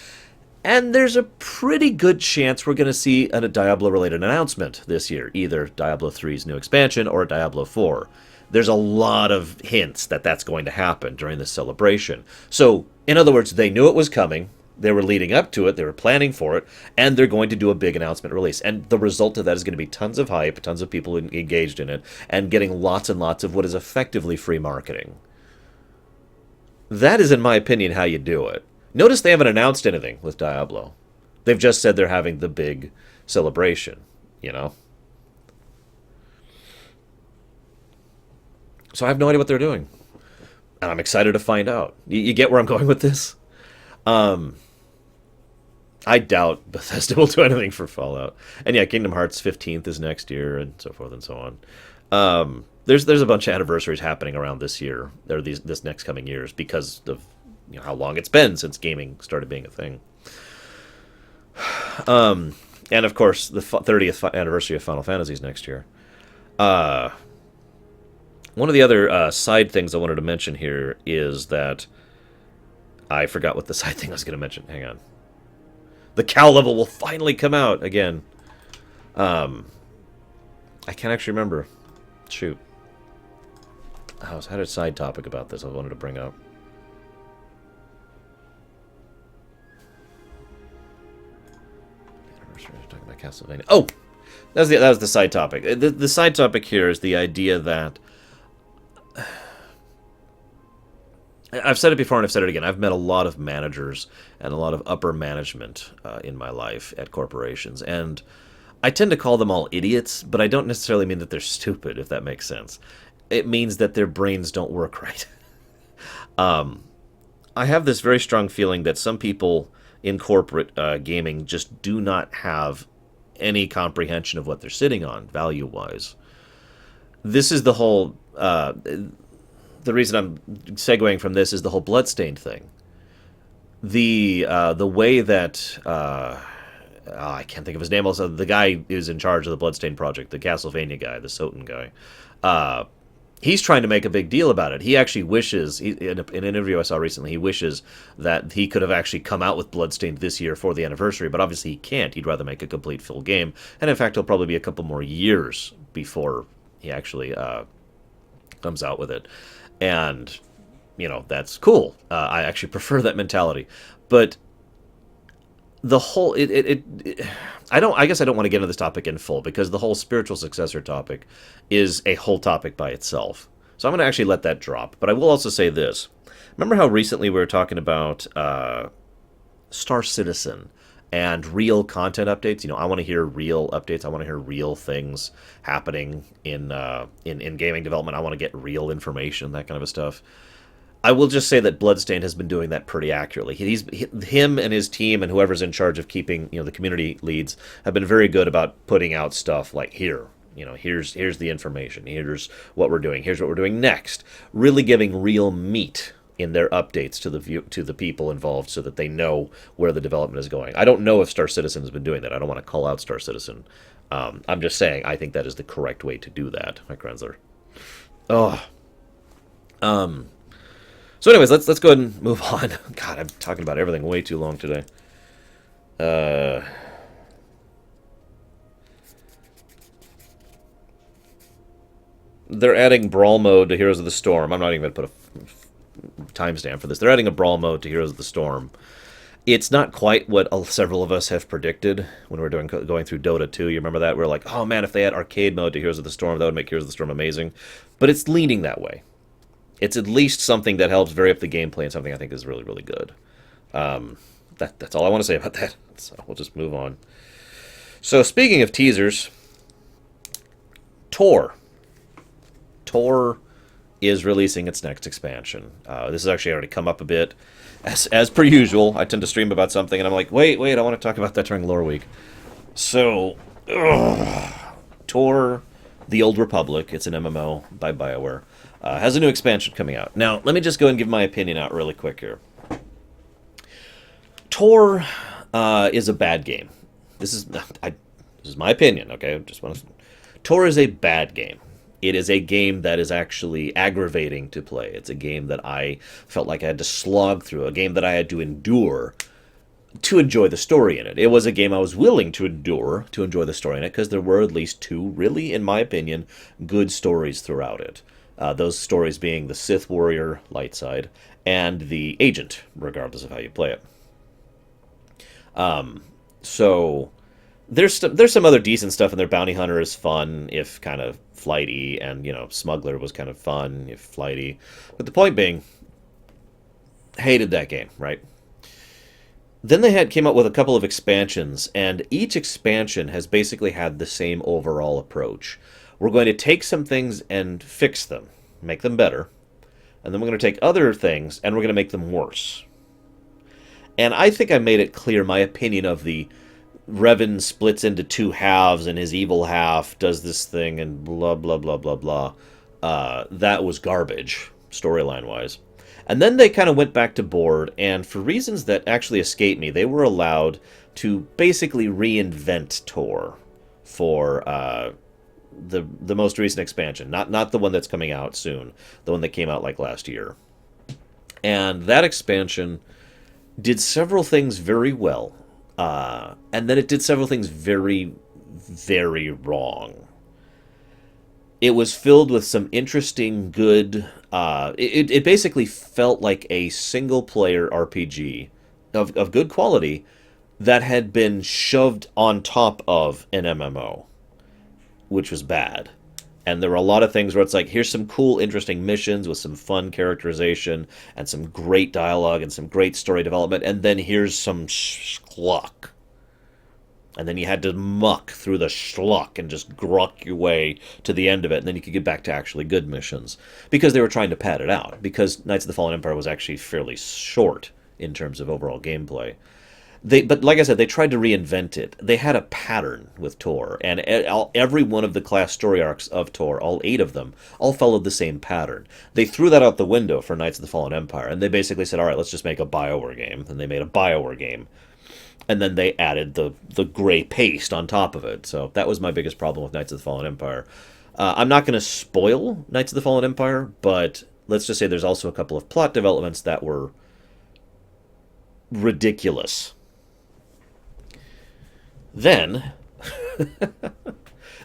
[SPEAKER 1] And there's a pretty good chance we're going to see a Diablo-related announcement this year, either Diablo 3's new expansion or Diablo 4. There's a lot of hints that that's going to happen during this celebration. So, in other words, they knew it was coming. They were leading up to it, they were planning for it, and they're going to do a big announcement release. And the result of that is going to be tons of hype, tons of people engaged in it, and getting lots and lots of what is effectively free marketing. That is, in my opinion, how you do it. Notice they haven't announced anything with Diablo. They've just said they're having the big celebration, So I have no idea what they're doing. And I'm excited to find out. You get where I'm going with this? I doubt Bethesda will do anything for Fallout. And yeah, Kingdom Hearts 15th is next year, and so forth and so on. There's a bunch of anniversaries happening around this year, or this next coming years, because of how long it's been since gaming started being a thing. And of course, the 30th anniversary of Final Fantasy is next year. One of the other side things I wanted to mention here is that I forgot what the side thing I was going to mention. Hang on. The cow level will finally come out again. I can't actually remember. Shoot. I had a side topic about this I wanted to bring up. Talking about Castlevania. Oh! That was the side topic. The side topic here is the idea that I've said it before and I've said it again. I've met a lot of managers and a lot of upper management in my life at corporations. And I tend to call them all idiots, but I don't necessarily mean that they're stupid, if that makes sense. It means that their brains don't work right. I have this very strong feeling that some people in corporate gaming just do not have any comprehension of what they're sitting on, value-wise. This is the whole... the reason I'm segueing from this is the whole Bloodstained thing. the way that I can't think of his name. Also, the guy who's in charge of the Bloodstained project, the Castlevania guy, the Soten guy. Uh, he's trying to make a big deal about it. He actually wishes, in an interview I saw recently, he wishes that he could have actually come out with Bloodstained this year for the anniversary, but obviously he can't. He'd rather make a complete full game, and in fact, it'll probably be a couple more years before he actually comes out with it. And that's cool. I actually prefer that mentality, but the whole I guess I don't want to get into this topic in full because the whole spiritual successor topic is a whole topic by itself. So I'm going to actually let that drop. But I will also say this. Remember how recently we were talking about Star Citizen and real content updates? I want to hear real updates. I want to hear real things happening in gaming development. I want to get real information, that kind of stuff. I will just say that Bloodstained has been doing that pretty accurately. Him and his team and whoever's in charge of keeping the community leads have been very good about putting out stuff like here's the information, here's what we're doing, here's what we're doing next. Really giving real meat in their updates to the people involved so that they know where the development is going. I don't know if Star Citizen has been doing that. I don't want to call out Star Citizen. I'm just saying I think that is the correct way to do that, my Krenzler. Oh. So anyways, let's go ahead and move on. God, I'm talking about everything way too long today. They're adding Brawl mode to Heroes of the Storm. I'm not even going to put a timestamp for this. They're adding a Brawl mode to Heroes of the Storm. It's not quite what several of us have predicted when we were going through Dota 2. You remember that? We were like, oh man, if they had arcade mode to Heroes of the Storm, that would make Heroes of the Storm amazing. But it's leaning that way. It's at least something that helps vary up the gameplay and something I think is really, really good. That's all I want to say about that. So we'll just move on. So speaking of teasers, TOR. TOR is releasing its next expansion. This has actually already come up a bit. As per usual, I tend to stream about something and I'm like, wait, I want to talk about that during Loreweek. So, TOR, The Old Republic, it's an MMO by BioWare. Has a new expansion coming out. Now, let me just go and give my opinion out really quick here. TOR is a bad game. This is my opinion, okay? TOR is a bad game. It is a game that is actually aggravating to play. It's a game that I felt like I had to slog through, a game that I had to endure to enjoy the story in it. It was a game I was willing to endure to enjoy the story in it because there were at least two, really, in my opinion, good stories throughout it. Those stories being the Sith Warrior, light side, and the Agent, regardless of how you play it. So there's some other decent stuff in there. Bounty Hunter is fun, if kind of flighty, and Smuggler was kind of fun, if flighty. But the point being, hated that game, right? Then they came up with a couple of expansions, and each expansion has basically had the same overall approach. We're going to take some things and fix them, make them better, and then we're going to take other things and we're going to make them worse. And I think I made it clear my opinion of the Revan splits into two halves and his evil half does this thing and blah, blah, blah, blah, blah. That was garbage, storyline-wise. And then they kind of went back to board, and for reasons that actually escape me, they were allowed to basically reinvent TOR for the most recent expansion, not the one that's coming out soon, the one that came out like last year. And that expansion did several things very well, and then it did several things very, very wrong. It was filled with some interesting, good... It basically felt like a single-player RPG of good quality that had been shoved on top of an MMO, which was bad. And there were a lot of things where it's like, here's some cool, interesting missions with some fun characterization and some great dialogue and some great story development, and then here's some schluck. And then you had to muck through the schluck and just gruck your way to the end of it, and then you could get back to actually good missions. Because they were trying to pad it out. Because Knights of the Fallen Empire was actually fairly short in terms of overall gameplay. But like I said, they tried to reinvent it. They had a pattern with Tor, and every one of the class story arcs of Tor, all 8 of them, all followed the same pattern. They threw that out the window for Knights of the Fallen Empire, and they basically said, all right, let's just make a BioWare game. And they made a BioWare game. And then they added the gray paste on top of it. So that was my biggest problem with Knights of the Fallen Empire. I'm not going to spoil Knights of the Fallen Empire, but let's just say there's also a couple of plot developments that were ridiculous. Then,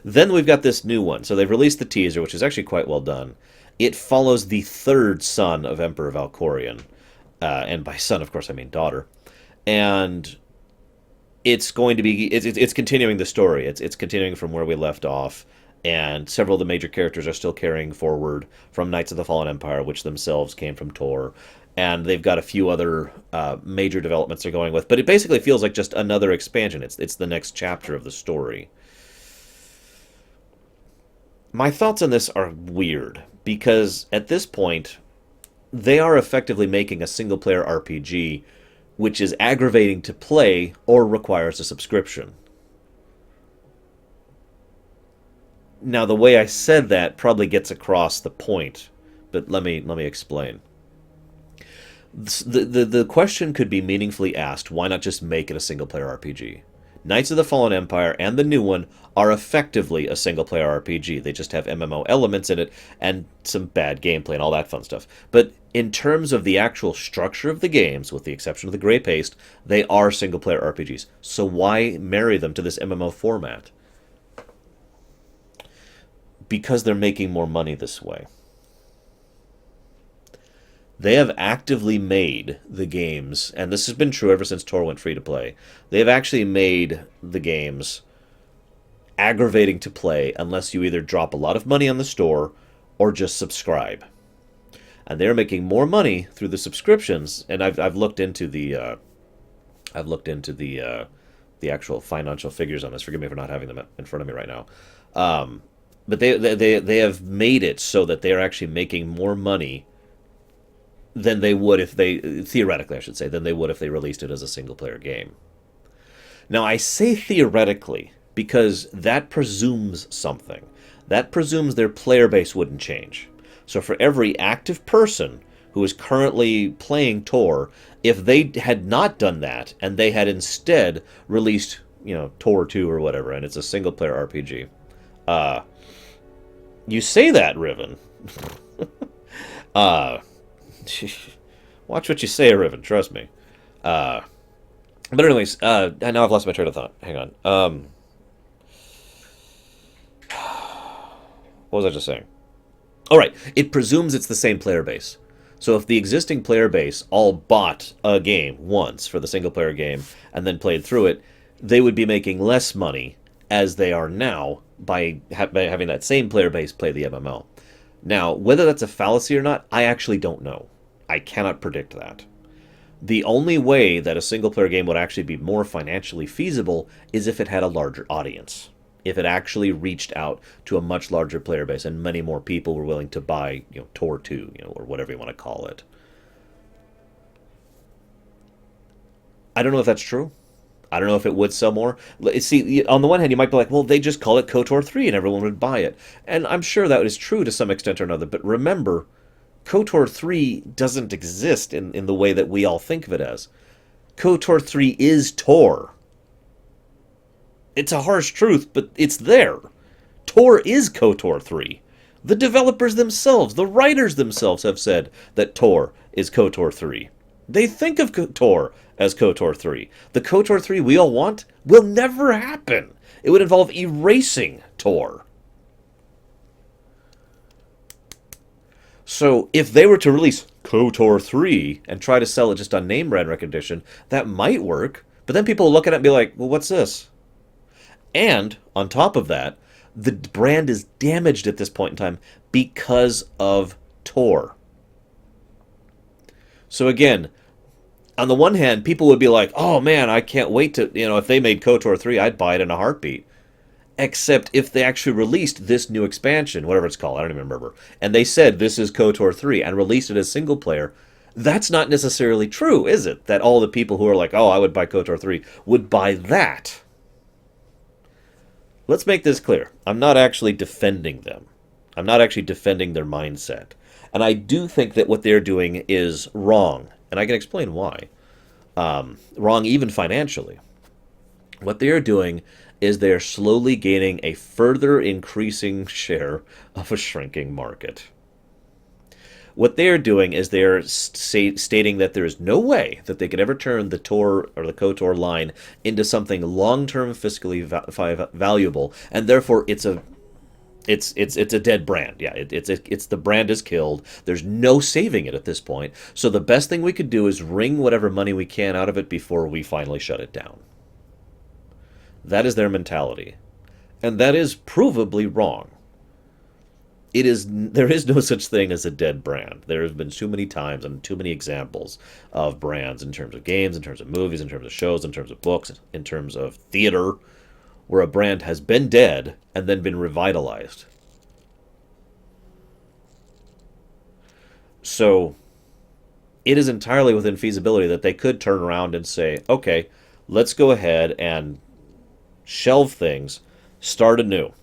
[SPEAKER 1] then we've got this new one. So they've released the teaser, which is actually quite well done. It follows the third son of Emperor Valkorion. And by son, of course, I mean daughter. And it's going to be, it's continuing the story. It's continuing from where we left off. And several of the major characters are still carrying forward from Knights of the Fallen Empire, which themselves came from Tor. And they've got a few other major developments they're going with. But it basically feels like just another expansion. It's the next chapter of the story. My thoughts on this are weird, because at this point, they are effectively making a single-player RPG, which is aggravating to play or requires a subscription. Now, the way I said that probably gets across the point, but let me explain. The question could be meaningfully asked, why not just make it a single-player RPG? Knights of the Fallen Empire and the new one are effectively a single-player RPG. They just have MMO elements in it and some bad gameplay and all that fun stuff. But in terms of the actual structure of the games, with the exception of the gray paste, they are single-player RPGs. So why marry them to this MMO format? Because they're making more money this way. They have actively made the games, and this has been true ever since Tor went free to play. They have actually made the games aggravating to play unless you either drop a lot of money on the store or just subscribe. And they're making more money through the subscriptions. And I've looked into the the actual financial figures on this. Forgive me for not having them in front of me right now. But they have made it so that they are actually making more money than they would if they, theoretically I should say, than they would if they released it as a single-player game. Now, I say theoretically because that presumes something. That presumes their player base wouldn't change. So for every active person who is currently playing Tor, if they had not done that, and they had instead released, Tor 2 or whatever, and it's a single-player RPG, you say that, Riven. Watch what you say, Riven. Trust me. But anyways, now I've lost my train of thought. Hang on. What was I just saying? All right. It presumes it's the same player base. So if the existing player base all bought a game once for the single-player game and then played through it, they would be making less money as they are now by having that same player base play the MMO. Now, whether that's a fallacy or not, I actually don't know. I cannot predict that. The only way that a single-player game would actually be more financially feasible is if it had a larger audience. If it actually reached out to a much larger player base and many more people were willing to buy, Tor 2, or whatever you want to call it. I don't know if that's true. I don't know if it would sell more. See, on the one hand, you might be like, well, they just call it KOTOR 3 and everyone would buy it. And I'm sure that is true to some extent or another. But remember, KOTOR 3 doesn't exist in the way that we all think of it as. KOTOR 3 is Tor. It's a harsh truth, but it's there. Tor is KOTOR 3. The developers themselves, the writers themselves have said that Tor is KOTOR 3. They think of Tor as KOTOR 3. The KOTOR 3 we all want will never happen. It would involve erasing Tor. So if they were to release KOTOR 3 and try to sell it just on name brand recognition, that might work. But then people will look at it and be like, well, what's this? And on top of that, the brand is damaged at this point in time because of Tor. So again, on the one hand, people would be like, oh man, I can't wait to, if they made KOTOR 3, I'd buy it in a heartbeat. Except if they actually released this new expansion, whatever it's called, I don't even remember, and they said this is KOTOR 3 and released it as single player, That's not necessarily true, is it? That all the people who are like, oh, I would buy KOTOR 3 would buy that. Let's make this clear. I'm not actually defending them. I'm not actually defending their mindset. And I do think that what they're doing is wrong. And I can explain why. Wrong even financially. What they are doing is they are slowly gaining a further increasing share of a shrinking market. What they are doing is they are stating that there is no way that they could ever turn the TOR or the KOTOR line into something long-term fiscally valuable, and therefore it's a dead brand. Yeah, it's the brand is killed. There's no saving it at this point. So the best thing we could do is wring whatever money we can out of it before we finally shut it down. That is their mentality, and that is provably wrong. There is no such thing as a dead brand. There have been too many times and too many examples of brands in terms of games, in terms of movies, in terms of shows, in terms of books, in terms of theater, where a brand has been dead and then been revitalized. So it is entirely within feasibility that they could turn around and say, okay, let's go ahead and shelve things, start anew.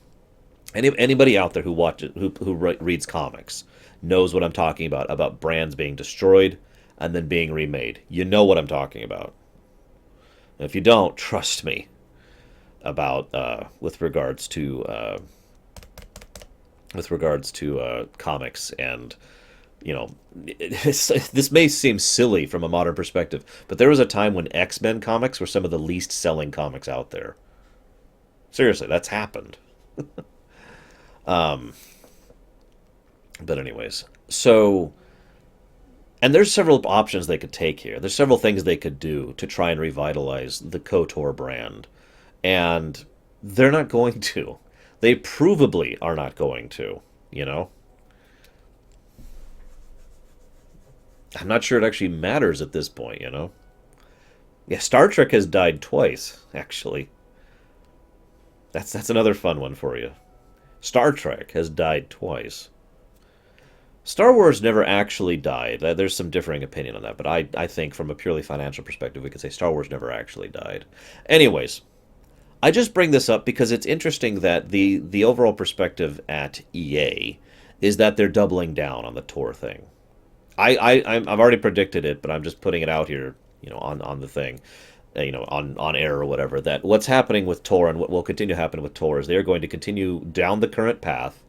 [SPEAKER 1] Anybody out there who watches, who reads comics, knows what I'm talking about brands being destroyed and then being remade. You know what I'm talking about. And if you don't, trust me about with regards to comics, and this may seem silly from a modern perspective, but there was a time when X-Men comics were some of the least selling comics out there. Seriously, that's happened. But anyways, so, and there's several options they could take here. There's several things they could do to try and revitalize the KOTOR brand, and they're not going to. They provably are not going to, I'm not sure it actually matters at this point. Yeah, Star Trek has died twice, actually. That's another fun one for you. Star Trek has died twice. Star Wars never actually died. There's some differing opinion on that, but I think from a purely financial perspective, we could say Star Wars never actually died. Anyways, I just bring this up because it's interesting that the overall perspective at EA is that they're doubling down on the TOR thing. I've already predicted it, but I'm just putting it out here, on the thing. On air or whatever, that what's happening with TOR and what will continue to happen with TOR is they're going to continue down the current path,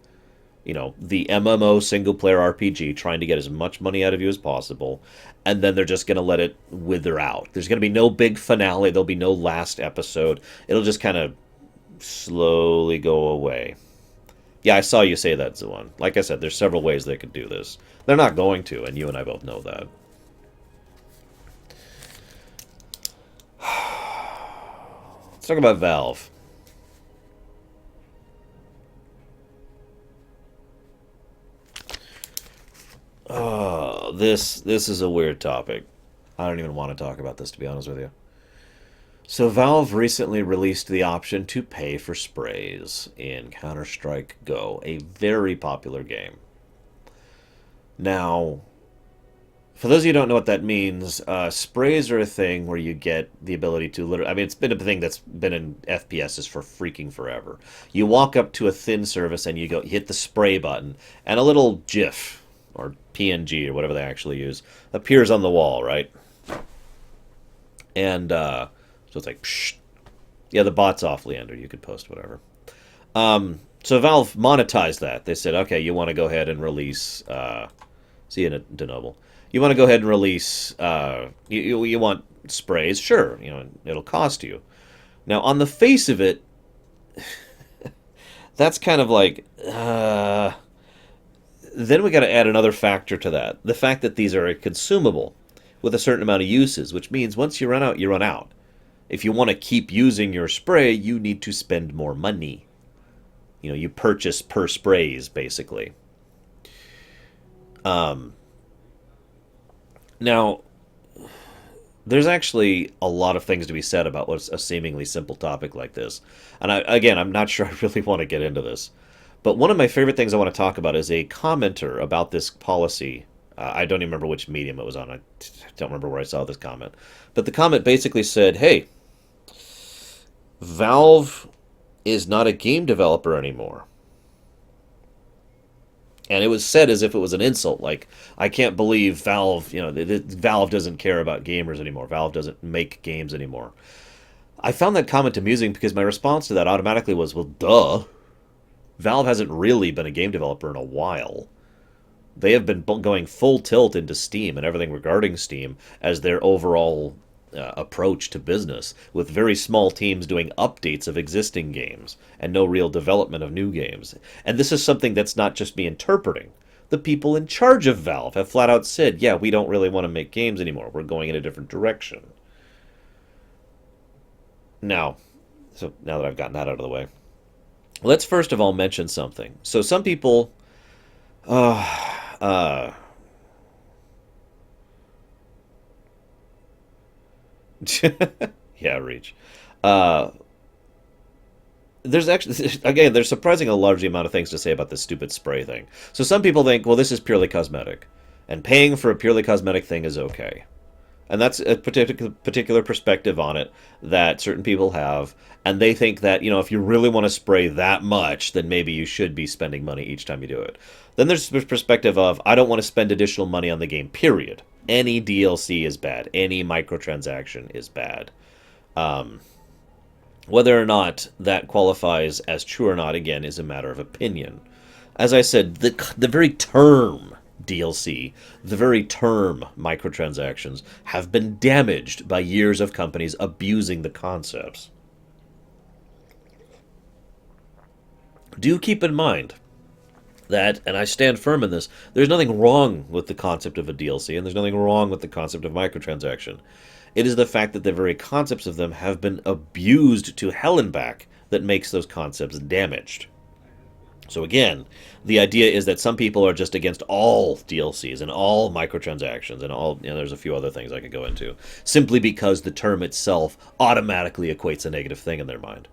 [SPEAKER 1] the MMO single-player RPG, trying to get as much money out of you as possible, and then they're just going to let it wither out. There's going to be no big finale. There'll be no last episode. It'll just kind of slowly go away. Yeah, I saw you say that, Zuan. Like I said, there's several ways they could do this. They're not going to, and you and I both know that. Let's talk about Valve. This is a weird topic. I don't even want to talk about this, to be honest with you. So Valve recently released the option to pay for sprays in Counter-Strike Go, a very popular game. Now, for those of you who don't know what that means, sprays are a thing where you get the ability to literally... I mean, it's been a thing that's been in FPSs for freaking forever. You walk up to a thin surface and you hit the spray button, and a little GIF, or PNG, or whatever they actually use, appears on the wall, right? And, so it's like, psh. Yeah, the bot's off, Leander. You could post whatever. So Valve monetized that. They said, okay, you want to go ahead and release... see you, DeNoble. You want to go ahead and release, you want sprays? Sure, it'll cost you. Now, on the face of it, that's kind of like, then we got to add another factor to that. The fact that these are a consumable with a certain amount of uses, which means once you run out, you run out. If you want to keep using your spray, you need to spend more money. You purchase per sprays, basically. Now, there's actually a lot of things to be said about what's a seemingly simple topic like this. And I'm not sure I really want to get into this. But one of my favorite things I want to talk about is a commenter about this policy I don't even remember which medium it was on. I don't remember where I saw this comment. But the comment basically said, hey, Valve is not a game developer anymore. And it was said as if it was an insult, like, I can't believe Valve, Valve doesn't care about gamers anymore. Valve doesn't make games anymore. I found that comment amusing because my response to that automatically was, well, duh. Valve hasn't really been a game developer in a while. They have been going full tilt into Steam and everything regarding Steam as their overall approach to business, with very small teams doing updates of existing games and no real development of new games. And this is something that's not just me interpreting. The people in charge of Valve have flat out said, yeah, we don't really want to make games anymore. We're going in a different direction. Now that I've gotten that out of the way, let's first of all mention something. So some people... yeah, Reach. Uh, there's actually, again, there's surprisingly a large amount of things to say about this stupid spray thing. So some people think, well, this is purely cosmetic, and paying for a purely cosmetic thing is okay. And that's a particular perspective on it that certain people have, and they think that, if you really want to spray that much, then maybe you should be spending money each time you do it. Then there's the perspective of, I don't want to spend additional money on the game, period. Any DLC is bad. Any microtransaction is bad. Whether or not that qualifies as true or not, again, is a matter of opinion. As I said, the very term DLC, the very term microtransactions, have been damaged by years of companies abusing the concepts. Do keep in mind that, and I stand firm in this, there's nothing wrong with the concept of a DLC, and there's nothing wrong with the concept of microtransaction. It is the fact that the very concepts of them have been abused to hell and back that makes those concepts damaged. So again, the idea is that some people are just against all DLCs and all microtransactions and all, there's a few other things I could go into, simply because the term itself automatically equates a negative thing in their mind.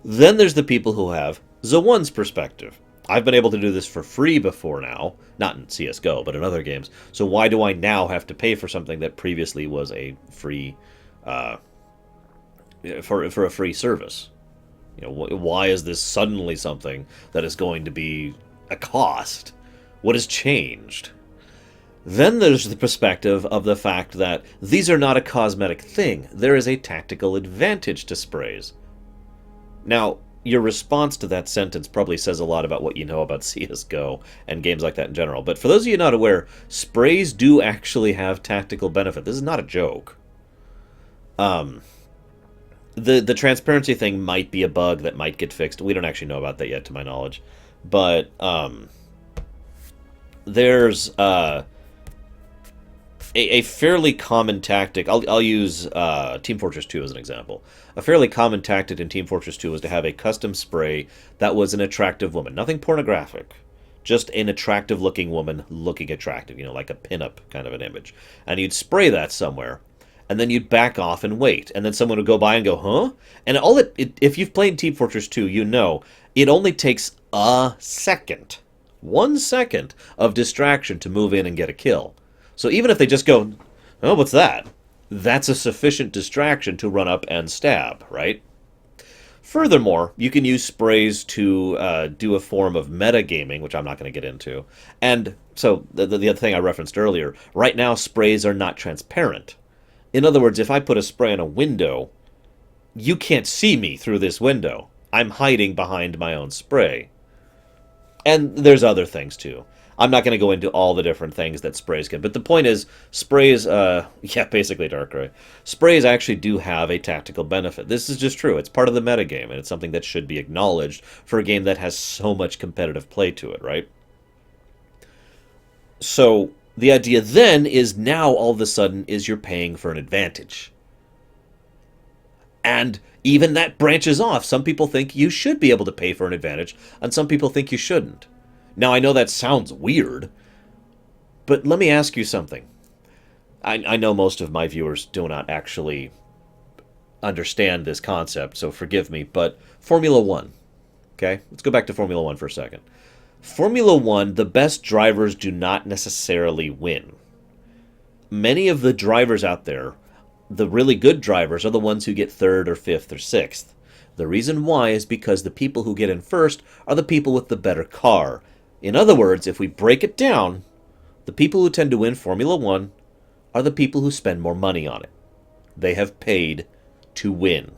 [SPEAKER 1] Then there's the people who have the one's perspective. I've been able to do this for free before now, not in CSGO, but in other games. So why do I now have to pay for something that previously was a free, for a free service? Why is this suddenly something that is going to be a cost? What has changed? Then there's the perspective of the fact that these are not a cosmetic thing. There is a tactical advantage to sprays. Now, your response to that sentence probably says a lot about what you know about CSGO and games like that in general. But for those of you not aware, sprays do actually have tactical benefit. This is not a joke. The transparency thing might be a bug that might get fixed. We don't actually know about that yet, to my knowledge. But there's a fairly common tactic. I'll use Team Fortress 2 as an example. A fairly common tactic in Team Fortress 2 was to have a custom spray that was an attractive woman. Nothing pornographic. Just an attractive-looking woman looking attractive, like a pinup kind of an image. And you'd spray that somewhere, and then you'd back off and wait. And then someone would go by and go, huh? And if you've played Team Fortress 2, it only takes a second. 1 second of distraction to move in and get a kill. So even if they just go, oh, what's that? That's a sufficient distraction to run up and stab, right? Furthermore, you can use sprays to do a form of metagaming, which I'm not going to get into. And so the other thing I referenced earlier, right now sprays are not transparent. In other words, if I put a spray on a window, you can't see me through this window. I'm hiding behind my own spray. And there's other things too. I'm not going to go into all the different things that sprays can, but the point is, sprays, basically Darkrai. Sprays actually do have a tactical benefit. This is just true. It's part of the metagame, and it's something that should be acknowledged for a game that has so much competitive play to it, right? So, the idea then is now, all of a sudden, is you're paying for an advantage. And even that branches off. Some people think you should be able to pay for an advantage, and some people think you shouldn't. Now, I know that sounds weird, but let me ask you something. I know most of my viewers do not actually understand this concept, so forgive me, but Formula One, okay? Let's go back to Formula One for a second. Formula One, the best drivers do not necessarily win. Many of the drivers out there, the really good drivers, are the ones who get third or fifth or sixth. The reason why is because the people who get in first are the people with the better car. In other words, if we break it down, the people who tend to win Formula One are the people who spend more money on it. They have paid to win.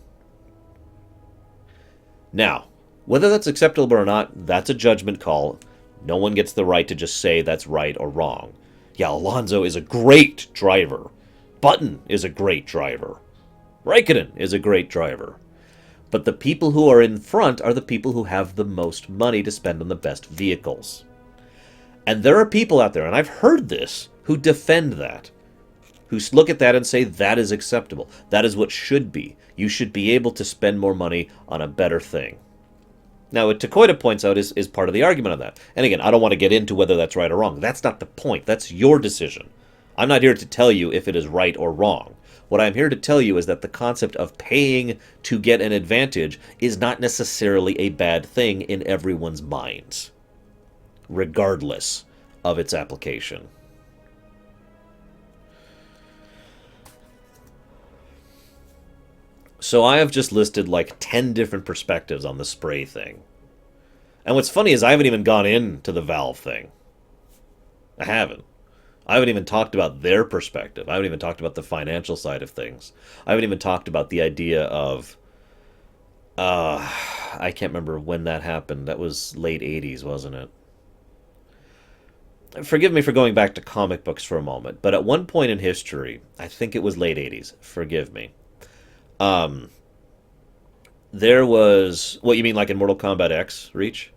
[SPEAKER 1] Now, whether that's acceptable or not, that's a judgment call. No one gets the right to just say that's right or wrong. Yeah, Alonso is a great driver. Button is a great driver. Raikkonen is a great driver. But the people who are in front are the people who have the most money to spend on the best vehicles. And there are people out there, and I've heard this, who defend that. Who look at that and say that is acceptable. That is what should be. You should be able to spend more money on a better thing. Now, what Takoida points out is part of the argument of that. And again, I don't want to get into whether that's right or wrong. That's not the point. That's your decision. I'm not here to tell you if it is right or wrong. What I'm here to tell you is that the concept of paying to get an advantage is not necessarily a bad thing in everyone's minds, regardless of its application. So I have just listed like 10 different perspectives on the spray thing. And what's funny is I haven't even gone into the valve thing. I haven't even talked about their perspective. I haven't even talked about the financial side of things. I haven't even talked about the idea of... I can't remember when that happened. That was late 80s, wasn't it? Forgive me for going back to comic books for a moment, but at one point in history, I think it was late 80s, forgive me, there was... What, you mean like in Mortal Kombat X, Reach?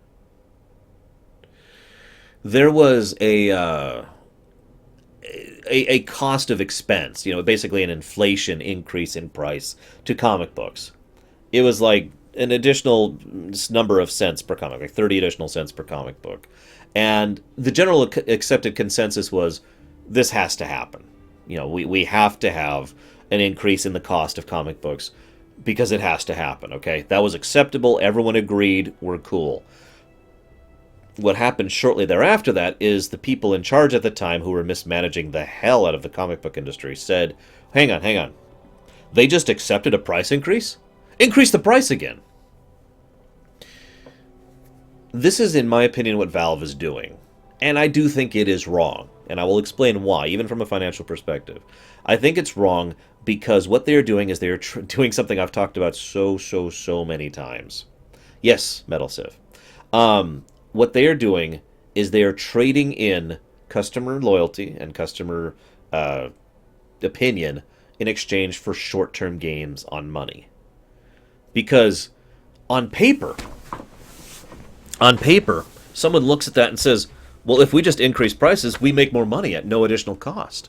[SPEAKER 1] There was a cost of expense, basically an inflation increase in price to comic books. It was like an additional number of cents per comic, like 30 additional cents per comic book. And the general accepted consensus was, this has to happen. We have to have an increase in the cost of comic books because it has to happen, okay? That was acceptable. Everyone agreed. We're cool. What happened shortly thereafter that is the people in charge at the time who were mismanaging the hell out of the comic book industry said, hang on. They just accepted a price increase? Increase the price again. This is, in my opinion, what Valve is doing. And I do think it is wrong. And I will explain why, even from a financial perspective. I think it's wrong because what they are doing is they are doing something I've talked about so many times. Yes, Metal Civ. What they are doing is they are trading in customer loyalty and customer opinion in exchange for short-term gains on money. Because on paper, someone looks at that and says, well, if we just increase prices, we make more money at no additional cost.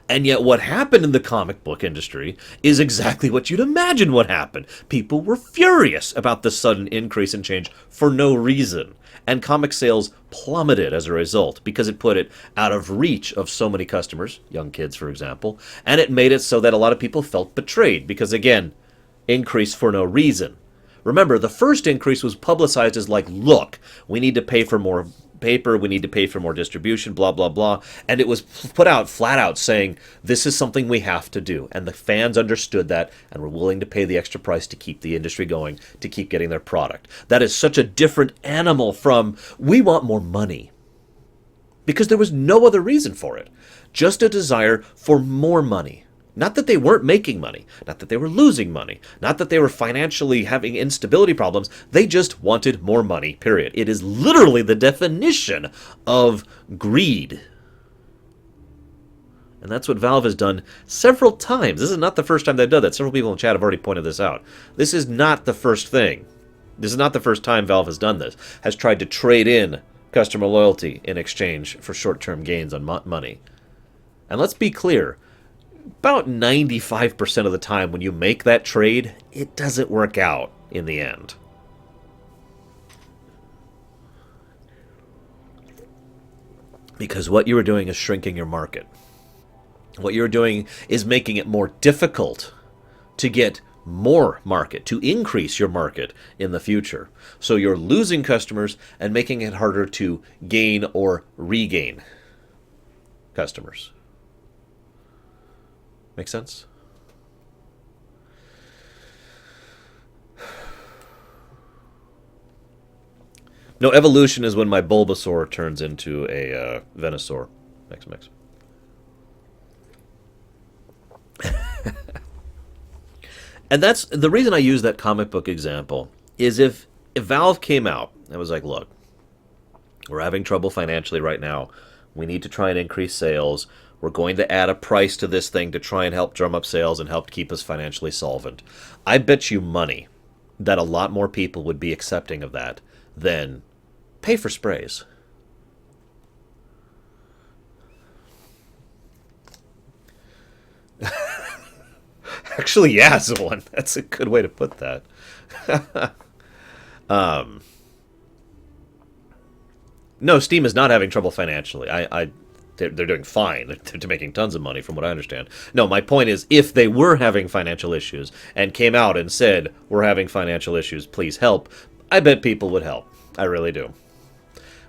[SPEAKER 1] And yet what happened in the comic book industry is exactly what you'd imagine would happen. People were furious about the sudden increase in change for no reason. And comic sales plummeted as a result because it put it out of reach of so many customers, young kids, for example, and it made it so that a lot of people felt betrayed because, again, increase for no reason. Remember, the first increase was publicized as like, look, we need to pay for more paper, we need to pay for more distribution, blah, blah, blah. And it was put out flat out saying, this is something we have to do. And the fans understood that and were willing to pay the extra price to keep the industry going, to keep getting their product. That is such a different animal from, we want more money. Because there was no other reason for it. Just a desire for more money. Not that they weren't making money, not that they were losing money, not that they were financially having instability problems. They just wanted more money, period. It is literally the definition of greed. And that's what Valve has done several times. This is not the first time they've done that. Several people in chat have already pointed this out. This is not the first thing. This is not the first time Valve has done this, has tried to trade in customer loyalty in exchange for short-term gains on money. And let's be clear, about 95% of the time when you make that trade, it doesn't work out in the end. Because what you are doing is shrinking your market. What you're doing is making it more difficult to get more market, to increase your market in the future. So you're losing customers and making it harder to gain or regain customers. Make sense? No, evolution is when my Bulbasaur turns into a Venusaur. Mix. And that's the reason I use that comic book example is if Valve came out and was like, look, we're having trouble financially right now. We need to try and increase sales. We're going to add a price to this thing to try and help drum up sales and help keep us financially solvent. I bet you money that a lot more people would be accepting of that than pay for sprays. Actually, yeah, Zolan. That's a good way to put that. No, Steam is not having trouble financially. They're doing fine. They're making tons of money, from what I understand. No, my point is, if they were having financial issues and came out and said, we're having financial issues, please help, I bet people would help. I really do.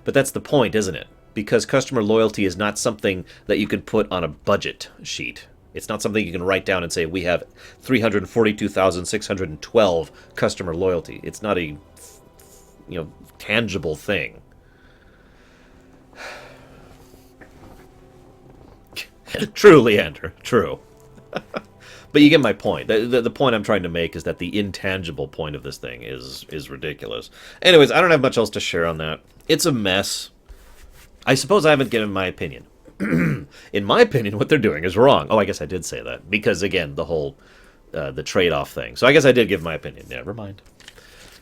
[SPEAKER 1] But that's the point, isn't it? Because customer loyalty is not something that you can put on a budget sheet. It's not something you can write down and say, we have 342,612 customer loyalty. It's not a, tangible thing. True, Leander. True. But you get my point. The point I'm trying to make is that the intangible point of this thing is ridiculous. Anyways, I don't have much else to share on that. It's a mess. I suppose I haven't given my opinion. In my opinion, what they're doing is wrong. Oh, I guess I did say that. Because, again, the whole the trade-off thing. So I guess I did give my opinion. Never mind.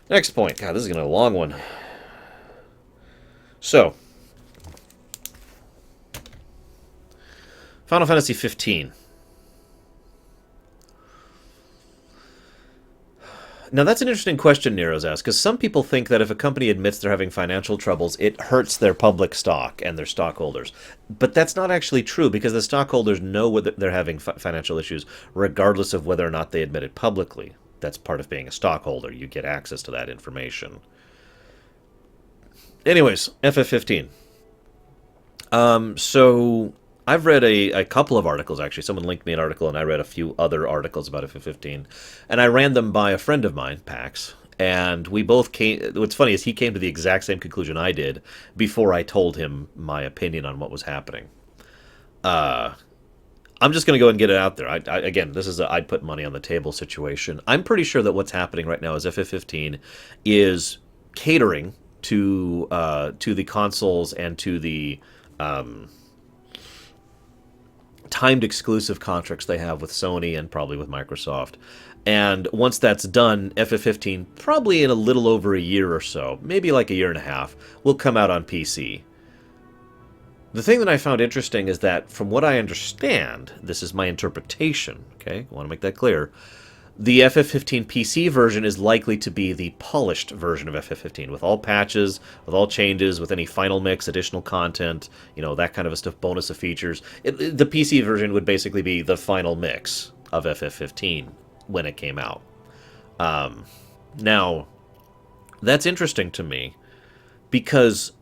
[SPEAKER 1] Next point. God, this is going to be a long one. So, Final Fantasy 15. Now, that's an interesting question Nero's asked, because some people think that if a company admits they're having financial troubles, it hurts their public stock and their stockholders. But that's not actually true, because the stockholders know whether they're having financial issues, regardless of whether or not they admit it publicly. That's part of being a stockholder. You get access to that information. Anyways, FF15. So I've read a couple of articles, actually. Someone linked me an article, and I read a few other articles about FF15. And I ran them by a friend of mine, Pax. And we both came... What's funny is he came to the exact same conclusion I did before I told him my opinion on what was happening. I'm just going to go and get it out there. Again, this is a I'd put money on the table situation. I'm pretty sure that what's happening right now is FF15 is catering to the consoles and to the... timed exclusive contracts they have with Sony and probably with Microsoft. And once that's done, FF15, probably in a little over a year or so, maybe like a year and a half, will come out on PC. The thing that I found interesting is that, from what I understand, this is my interpretation, okay? I want to make that clear. The FF15 PC version is likely to be the polished version of FF15, with all patches, with all changes, with any final mix, additional content, that kind of a stuff, bonus of features. The PC version would basically be the final mix of FF15 when it came out. Now, that's interesting to me, because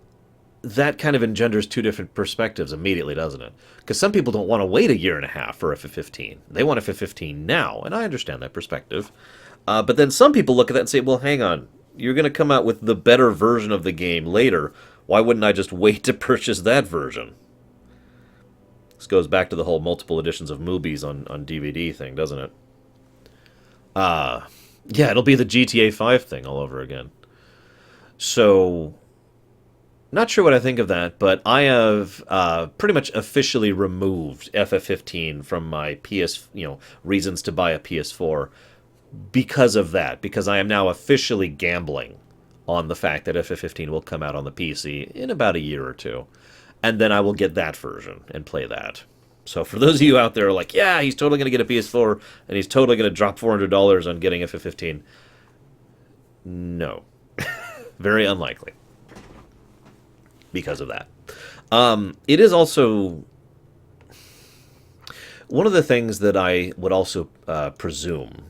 [SPEAKER 1] that kind of engenders two different perspectives immediately, doesn't it? Because some people don't want to wait a year and a half for FF15. They want FF15 now, and I understand that perspective. But then some people look at that and say, well, hang on, you're going to come out with the better version of the game later. Why wouldn't I just wait to purchase that version? This goes back to the whole multiple editions of movies on DVD thing, doesn't it? Yeah, it'll be the GTA 5 thing all over again. So... Not sure what I think of that, but I have pretty much officially removed FF15 from my reasons to buy a PS4 because of that. Because I am now officially gambling on the fact that FF15 will come out on the PC in about a year or two. And then I will get that version and play that. So for those of you out there who are like, yeah, he's totally going to get a PS4 and he's totally going to drop $400 on getting FF15. No. Very unlikely. Because of that. It is also one of the things that I would also presume,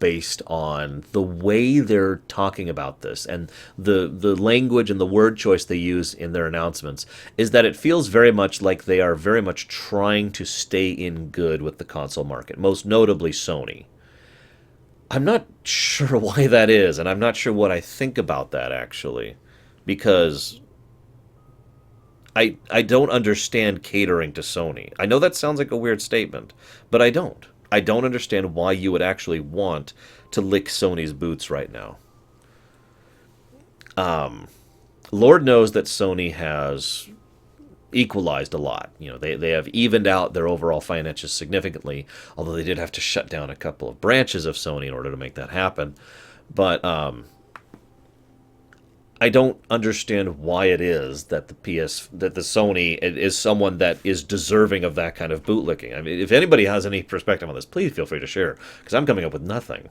[SPEAKER 1] based on the way they're talking about this and the language and the word choice they use in their announcements is that it feels very much like they are very much trying to stay in good with the console market, most notably Sony. I'm not sure why that is, and I'm not sure what I think about that, actually, because I don't understand catering to Sony. I know that sounds like a weird statement, but I don't. I don't understand why you would actually want to lick Sony's boots right now. Lord knows that Sony has equalized a lot. They have evened out their overall finances significantly, although they did have to shut down a couple of branches of Sony in order to make that happen. But I don't understand why it is that the Sony is someone that is deserving of that kind of bootlicking. I mean, if anybody has any perspective on this, please feel free to share, because I'm coming up with nothing.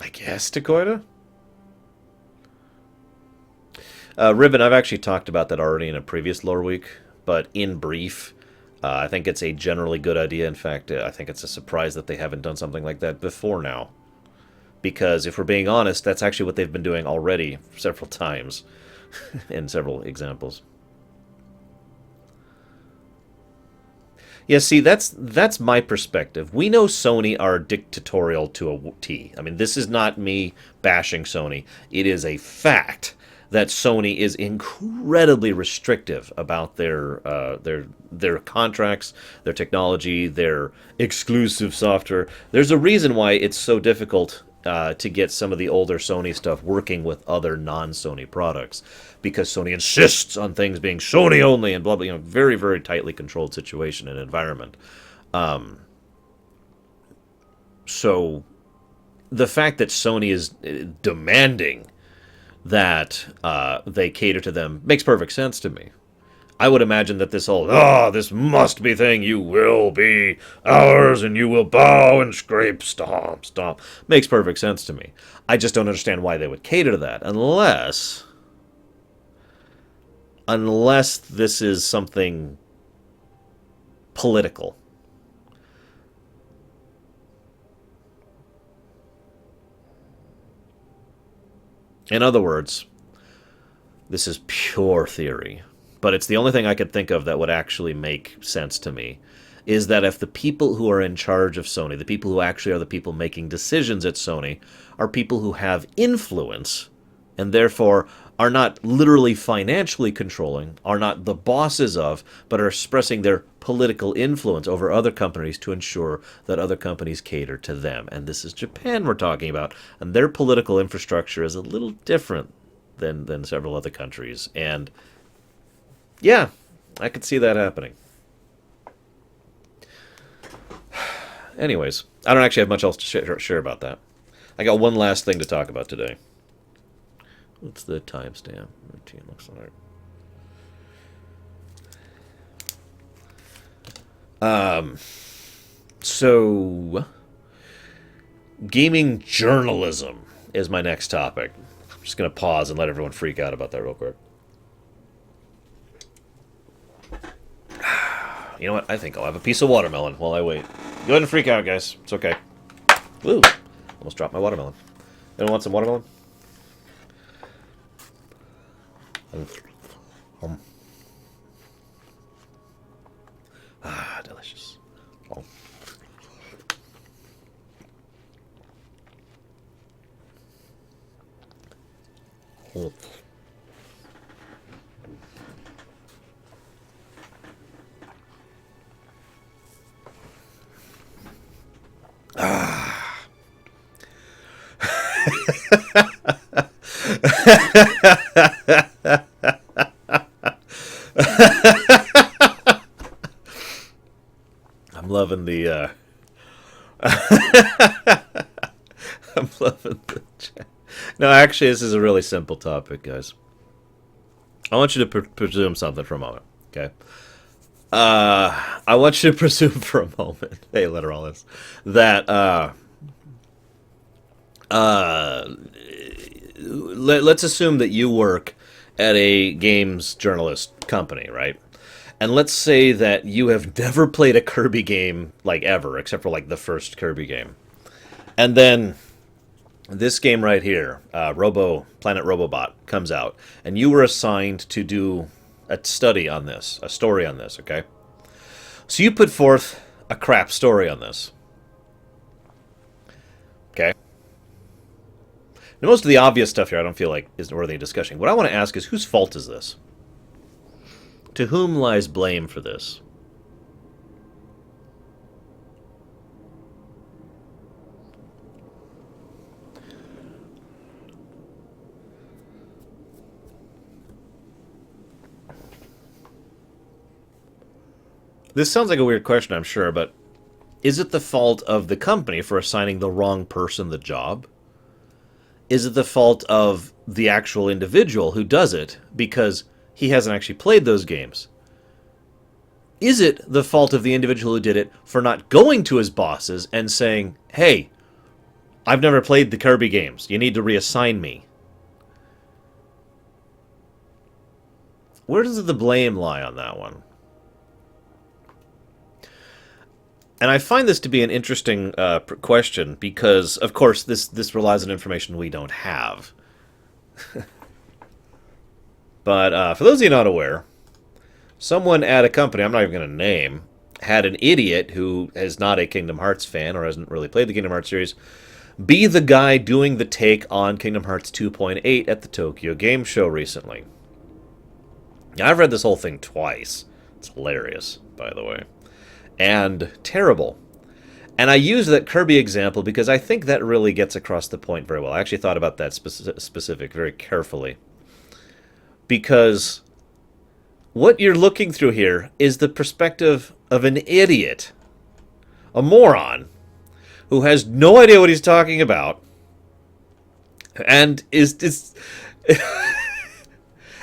[SPEAKER 1] I guess, Dakota? Ribbon, I've actually talked about that already in a previous Loreweek, but in brief, I think it's a generally good idea. In fact, I think it's a surprise that they haven't done something like that before now. Because if we're being honest, that's actually what they've been doing already several times in several examples. Yeah, see, that's my perspective. We know Sony are dictatorial to a T. I mean, this is not me bashing Sony. It is a fact that Sony is incredibly restrictive about their contracts, their technology, their exclusive software. There's a reason why it's so difficult to get some of the older Sony stuff working with other non-Sony products, because Sony insists on things being Sony only and blah blah. Very very tightly controlled situation and environment. So the fact that Sony is demanding that they cater to them makes perfect sense to me. I would imagine that this whole, this must be thing, you will be ours and you will bow and scrape, stomp, stomp, makes perfect sense to me. I just don't understand why they would cater to that unless this is something political. In other words, this is pure theory, but it's the only thing I could think of that would actually make sense to me, is that if the people who are in charge of Sony, the people who actually are the people making decisions at Sony, are people who have influence, and therefore are not literally financially controlling, are not the bosses of, but are expressing their political influence over other companies to ensure that other companies cater to them. And this is Japan we're talking about, and their political infrastructure is a little different than several other countries. And yeah, I could see that happening. Anyways, I don't actually have much else to share about that. I got one last thing to talk about today. What's the timestamp? Routine looks like. So, gaming journalism is my next topic. I'm just going to pause and let everyone freak out about that real quick. You know what? I think I'll have a piece of watermelon while I wait. Go ahead and freak out, guys. It's okay. Woo! Almost dropped my watermelon. Anyone want some watermelon? Delicious. Oh. Oh. Ah. I'm loving the I'm loving the chat. No, actually, this is a really simple topic, guys. I want you to presume something for a moment, okay? I want you to presume for a moment, hey, Letterallis, that Uh, let's assume that you work at a games journalist company, right? And let's say that you have never played a Kirby game, like, ever, except for, like, the first Kirby game. And then this game right here, Planet Robobot, comes out, and you were assigned to do a study on this, a story on this, okay? So you put forth a crap story on this, okay? Now, most of the obvious stuff here I don't feel like is worthy of discussion. What I want to ask is, whose fault is this? To whom lies blame for this? This sounds like a weird question, I'm sure, but is it the fault of the company for assigning the wrong person the job? Is it the fault of the actual individual who does it because he hasn't actually played those games? Is it the fault of the individual who did it for not going to his bosses and saying, hey, I've never played the Kirby games. You need to reassign me? Where does the blame lie on that one? And I find this to be an interesting question because, of course, this relies on information we don't have. But for those of you not aware, someone at a company I'm not even going to name had an idiot who is not a Kingdom Hearts fan or hasn't really played the Kingdom Hearts series be the guy doing the take on Kingdom Hearts 2.8 at the Tokyo Game Show recently. Now, I've read this whole thing twice. It's hilarious, by the way. And terrible. And I use that Kirby example because I think that really gets across the point very well. I actually thought about that specific very carefully. Because what you're looking through here is the perspective of an idiot, a moron, who has no idea what he's talking about, and is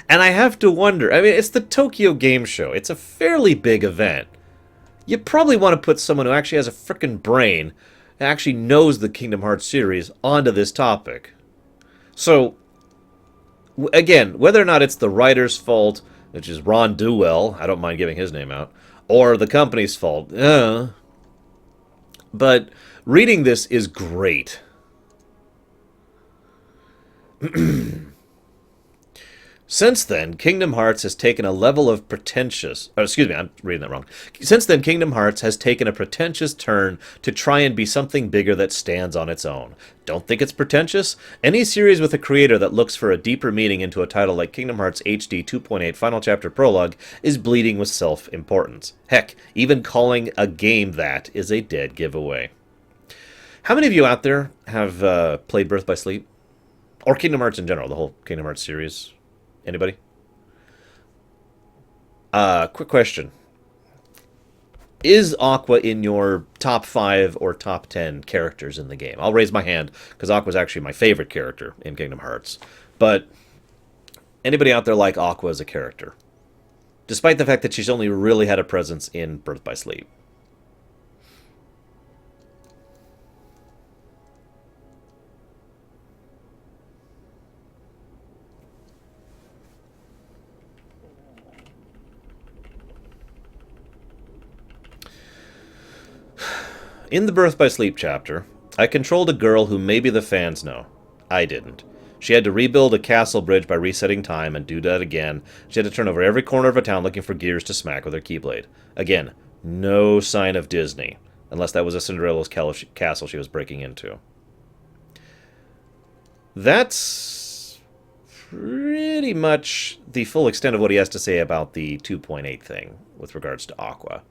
[SPEAKER 1] and I have to wonder, I mean, it's the Tokyo Game Show. It's a fairly big event. You probably want to put someone who actually has a frickin' brain and actually knows the Kingdom Hearts series onto this topic. So, again, whether or not it's the writer's fault, which is Ron Dewell, I don't mind giving his name out, or the company's fault, but reading this is great. Since then, Kingdom Hearts has taken a level of pretentious... Oh, excuse me, I'm reading that wrong. Since then, Kingdom Hearts has taken a pretentious turn to try and be something bigger that stands on its own. Don't think it's pretentious? Any series with a creator that looks for a deeper meaning into a title like Kingdom Hearts HD 2.8 Final Chapter Prologue is bleeding with self-importance. Heck, even calling a game that is a dead giveaway. How many of you out there have played Birth by Sleep? Or Kingdom Hearts in general, the whole Kingdom Hearts series? Anybody? Quick question. Is Aqua in your top 5 or top 10 characters in the game? I'll raise my hand, because Aqua's actually my favorite character in Kingdom Hearts. But anybody out there like Aqua as a character? Despite the fact that she's only really had a presence in Birth by Sleep. In the Birth by Sleep chapter, I controlled a girl who maybe the fans know. I didn't. She had to rebuild a castle bridge by resetting time and do that again. She had to turn over every corner of a town looking for gears to smack with her Keyblade. Again, no sign of Disney, unless that was a Cinderella's castle she was breaking into. That's pretty much the full extent of what he has to say about the 2.8 thing with regards to Aqua.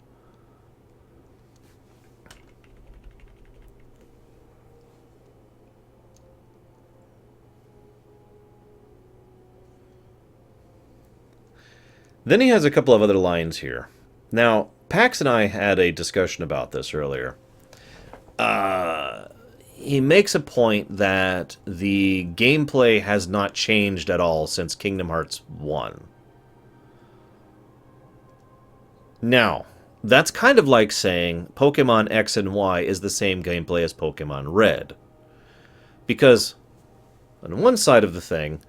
[SPEAKER 1] Then he has a couple of other lines here. Now, Pax and I had a discussion about this earlier. He makes a point that the gameplay has not changed at all since Kingdom Hearts 1. Now, that's kind of like saying Pokemon X and Y is the same gameplay as Pokemon Red. Because on one side of the thing,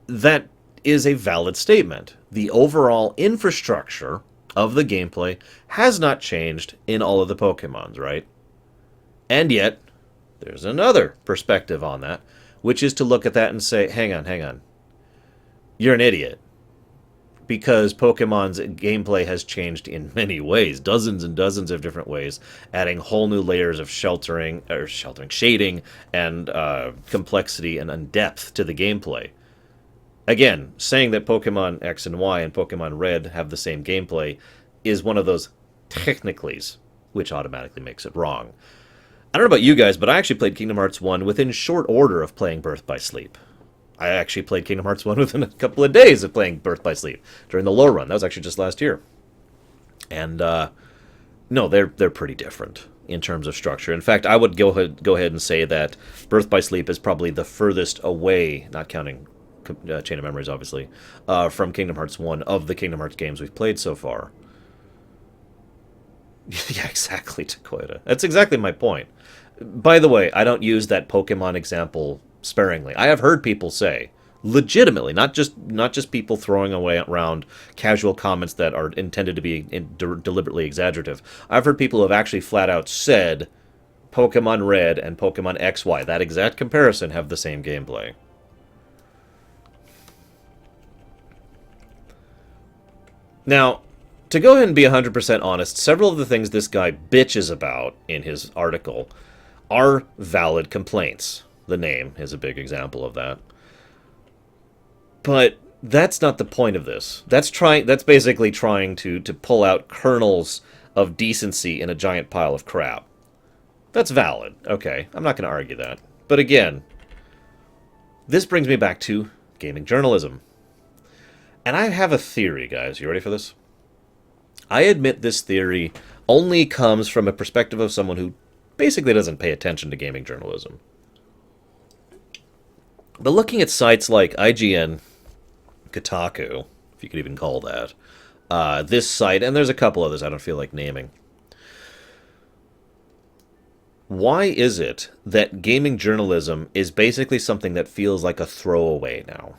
[SPEAKER 1] that is a valid statement. The overall infrastructure of the gameplay has not changed in all of the Pokemons, right? And yet, there's another perspective on that, which is to look at that and say, hang on. You're an idiot. Because Pokemon's gameplay has changed in many ways, dozens and dozens of different ways, adding whole new layers of shading, and complexity and depth to the gameplay. Again, saying that Pokemon X and Y and Pokemon Red have the same gameplay is one of those technicalities, which automatically makes it wrong. I don't know about you guys, but I actually played Kingdom Hearts 1 within short order of playing Birth by Sleep. I actually played Kingdom Hearts 1 within a couple of days of playing Birth by Sleep during the lore run. That was actually just last year. And, no, they're pretty different in terms of structure. In fact, I would go ahead and say that Birth by Sleep is probably the furthest away, not counting Chain of Memories, obviously, from Kingdom Hearts 1 of the Kingdom Hearts games we've played so far. Yeah, exactly, Dakota. That's exactly my point. By the way, I don't use that Pokemon example sparingly. I have heard people say, legitimately, not just people throwing around casual comments that are intended to be deliberately exaggerative. I've heard people who have actually flat out said Pokemon Red and Pokemon XY, that exact comparison, have the same gameplay. Now, to go ahead and be 100% honest, several of the things this guy bitches about in his article are valid complaints. The name is a big example of that. But that's not the point of this. That's basically trying to pull out kernels of decency in a giant pile of crap. That's valid. Okay, I'm not going to argue that. But again, this brings me back to gaming journalism. And I have a theory, guys. You ready for this? I admit this theory only comes from a perspective of someone who basically doesn't pay attention to gaming journalism. But looking at sites like IGN, Kotaku, if you could even call that, this site, and there's a couple others I don't feel like naming. Why is it that gaming journalism is basically something that feels like a throwaway now?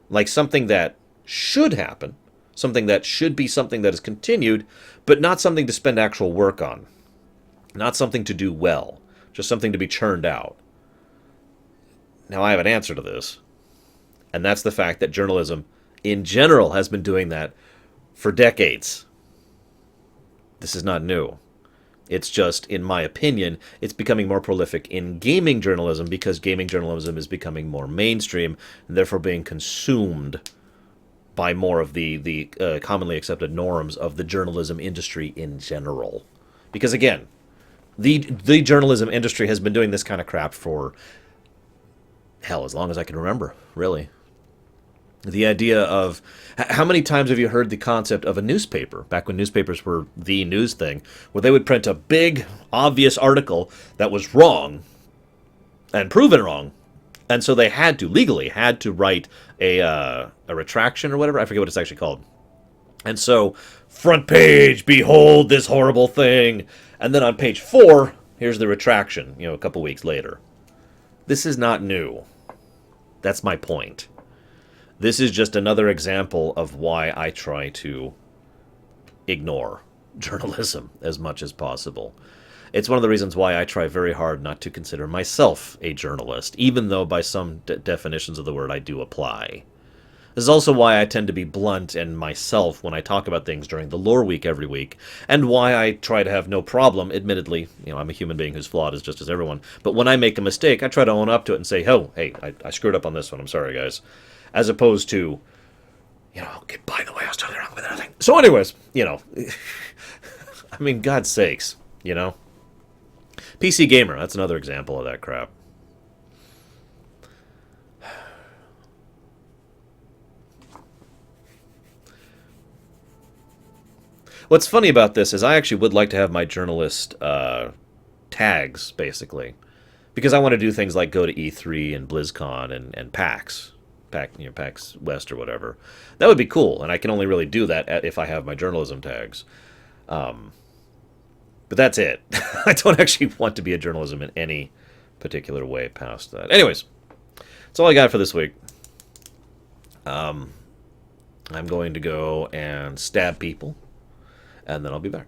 [SPEAKER 1] Like something that should happen, something that should be something that is continued, but not something to spend actual work on. Not something to do well, just something to be churned out. Now, I have an answer to this, and that's the fact that journalism, in general, has been doing that for decades. This is not new. It's just, in my opinion, it's becoming more prolific in gaming journalism because gaming journalism is becoming more mainstream and therefore being consumed by more of the commonly accepted norms of the journalism industry in general. Because, again, the journalism industry has been doing this kind of crap for, hell, as long as I can remember, really. The idea of... How many times have you heard the concept of a newspaper, back when newspapers were the news thing, where they would print a big, obvious article that was wrong, and proven wrong, and so they legally had to write a retraction or whatever, I forget what it's actually called. And so, front page, behold this horrible thing, and then on page 4, here's the retraction, a couple weeks later. This is not new. That's my point. This is just another example of why I try to ignore journalism as much as possible. It's one of the reasons why I try very hard not to consider myself a journalist, even though by some definitions of the word I do apply. This is also why I tend to be blunt and myself when I talk about things during the Loreweek every week, and why I try to have no problem, admittedly, I'm a human being who's flawed as just as everyone, but when I make a mistake, I try to own up to it and say, oh, hey, I screwed up on this one, I'm sorry, guys. As opposed to, okay, by the way, I was totally wrong with that thing. So anyways, I mean, God's sakes, PC Gamer, that's another example of that crap. What's funny about this is I actually would like to have my journalist tags, basically. Because I want to do things like go to E3 and BlizzCon and PAX. PAX West or whatever. That would be cool, and I can only really do that if I have my journalism tags. But that's it. I don't actually want to be a journalism in any particular way past that. Anyways, that's all I got for this week. I'm going to go and stab people, and then I'll be back.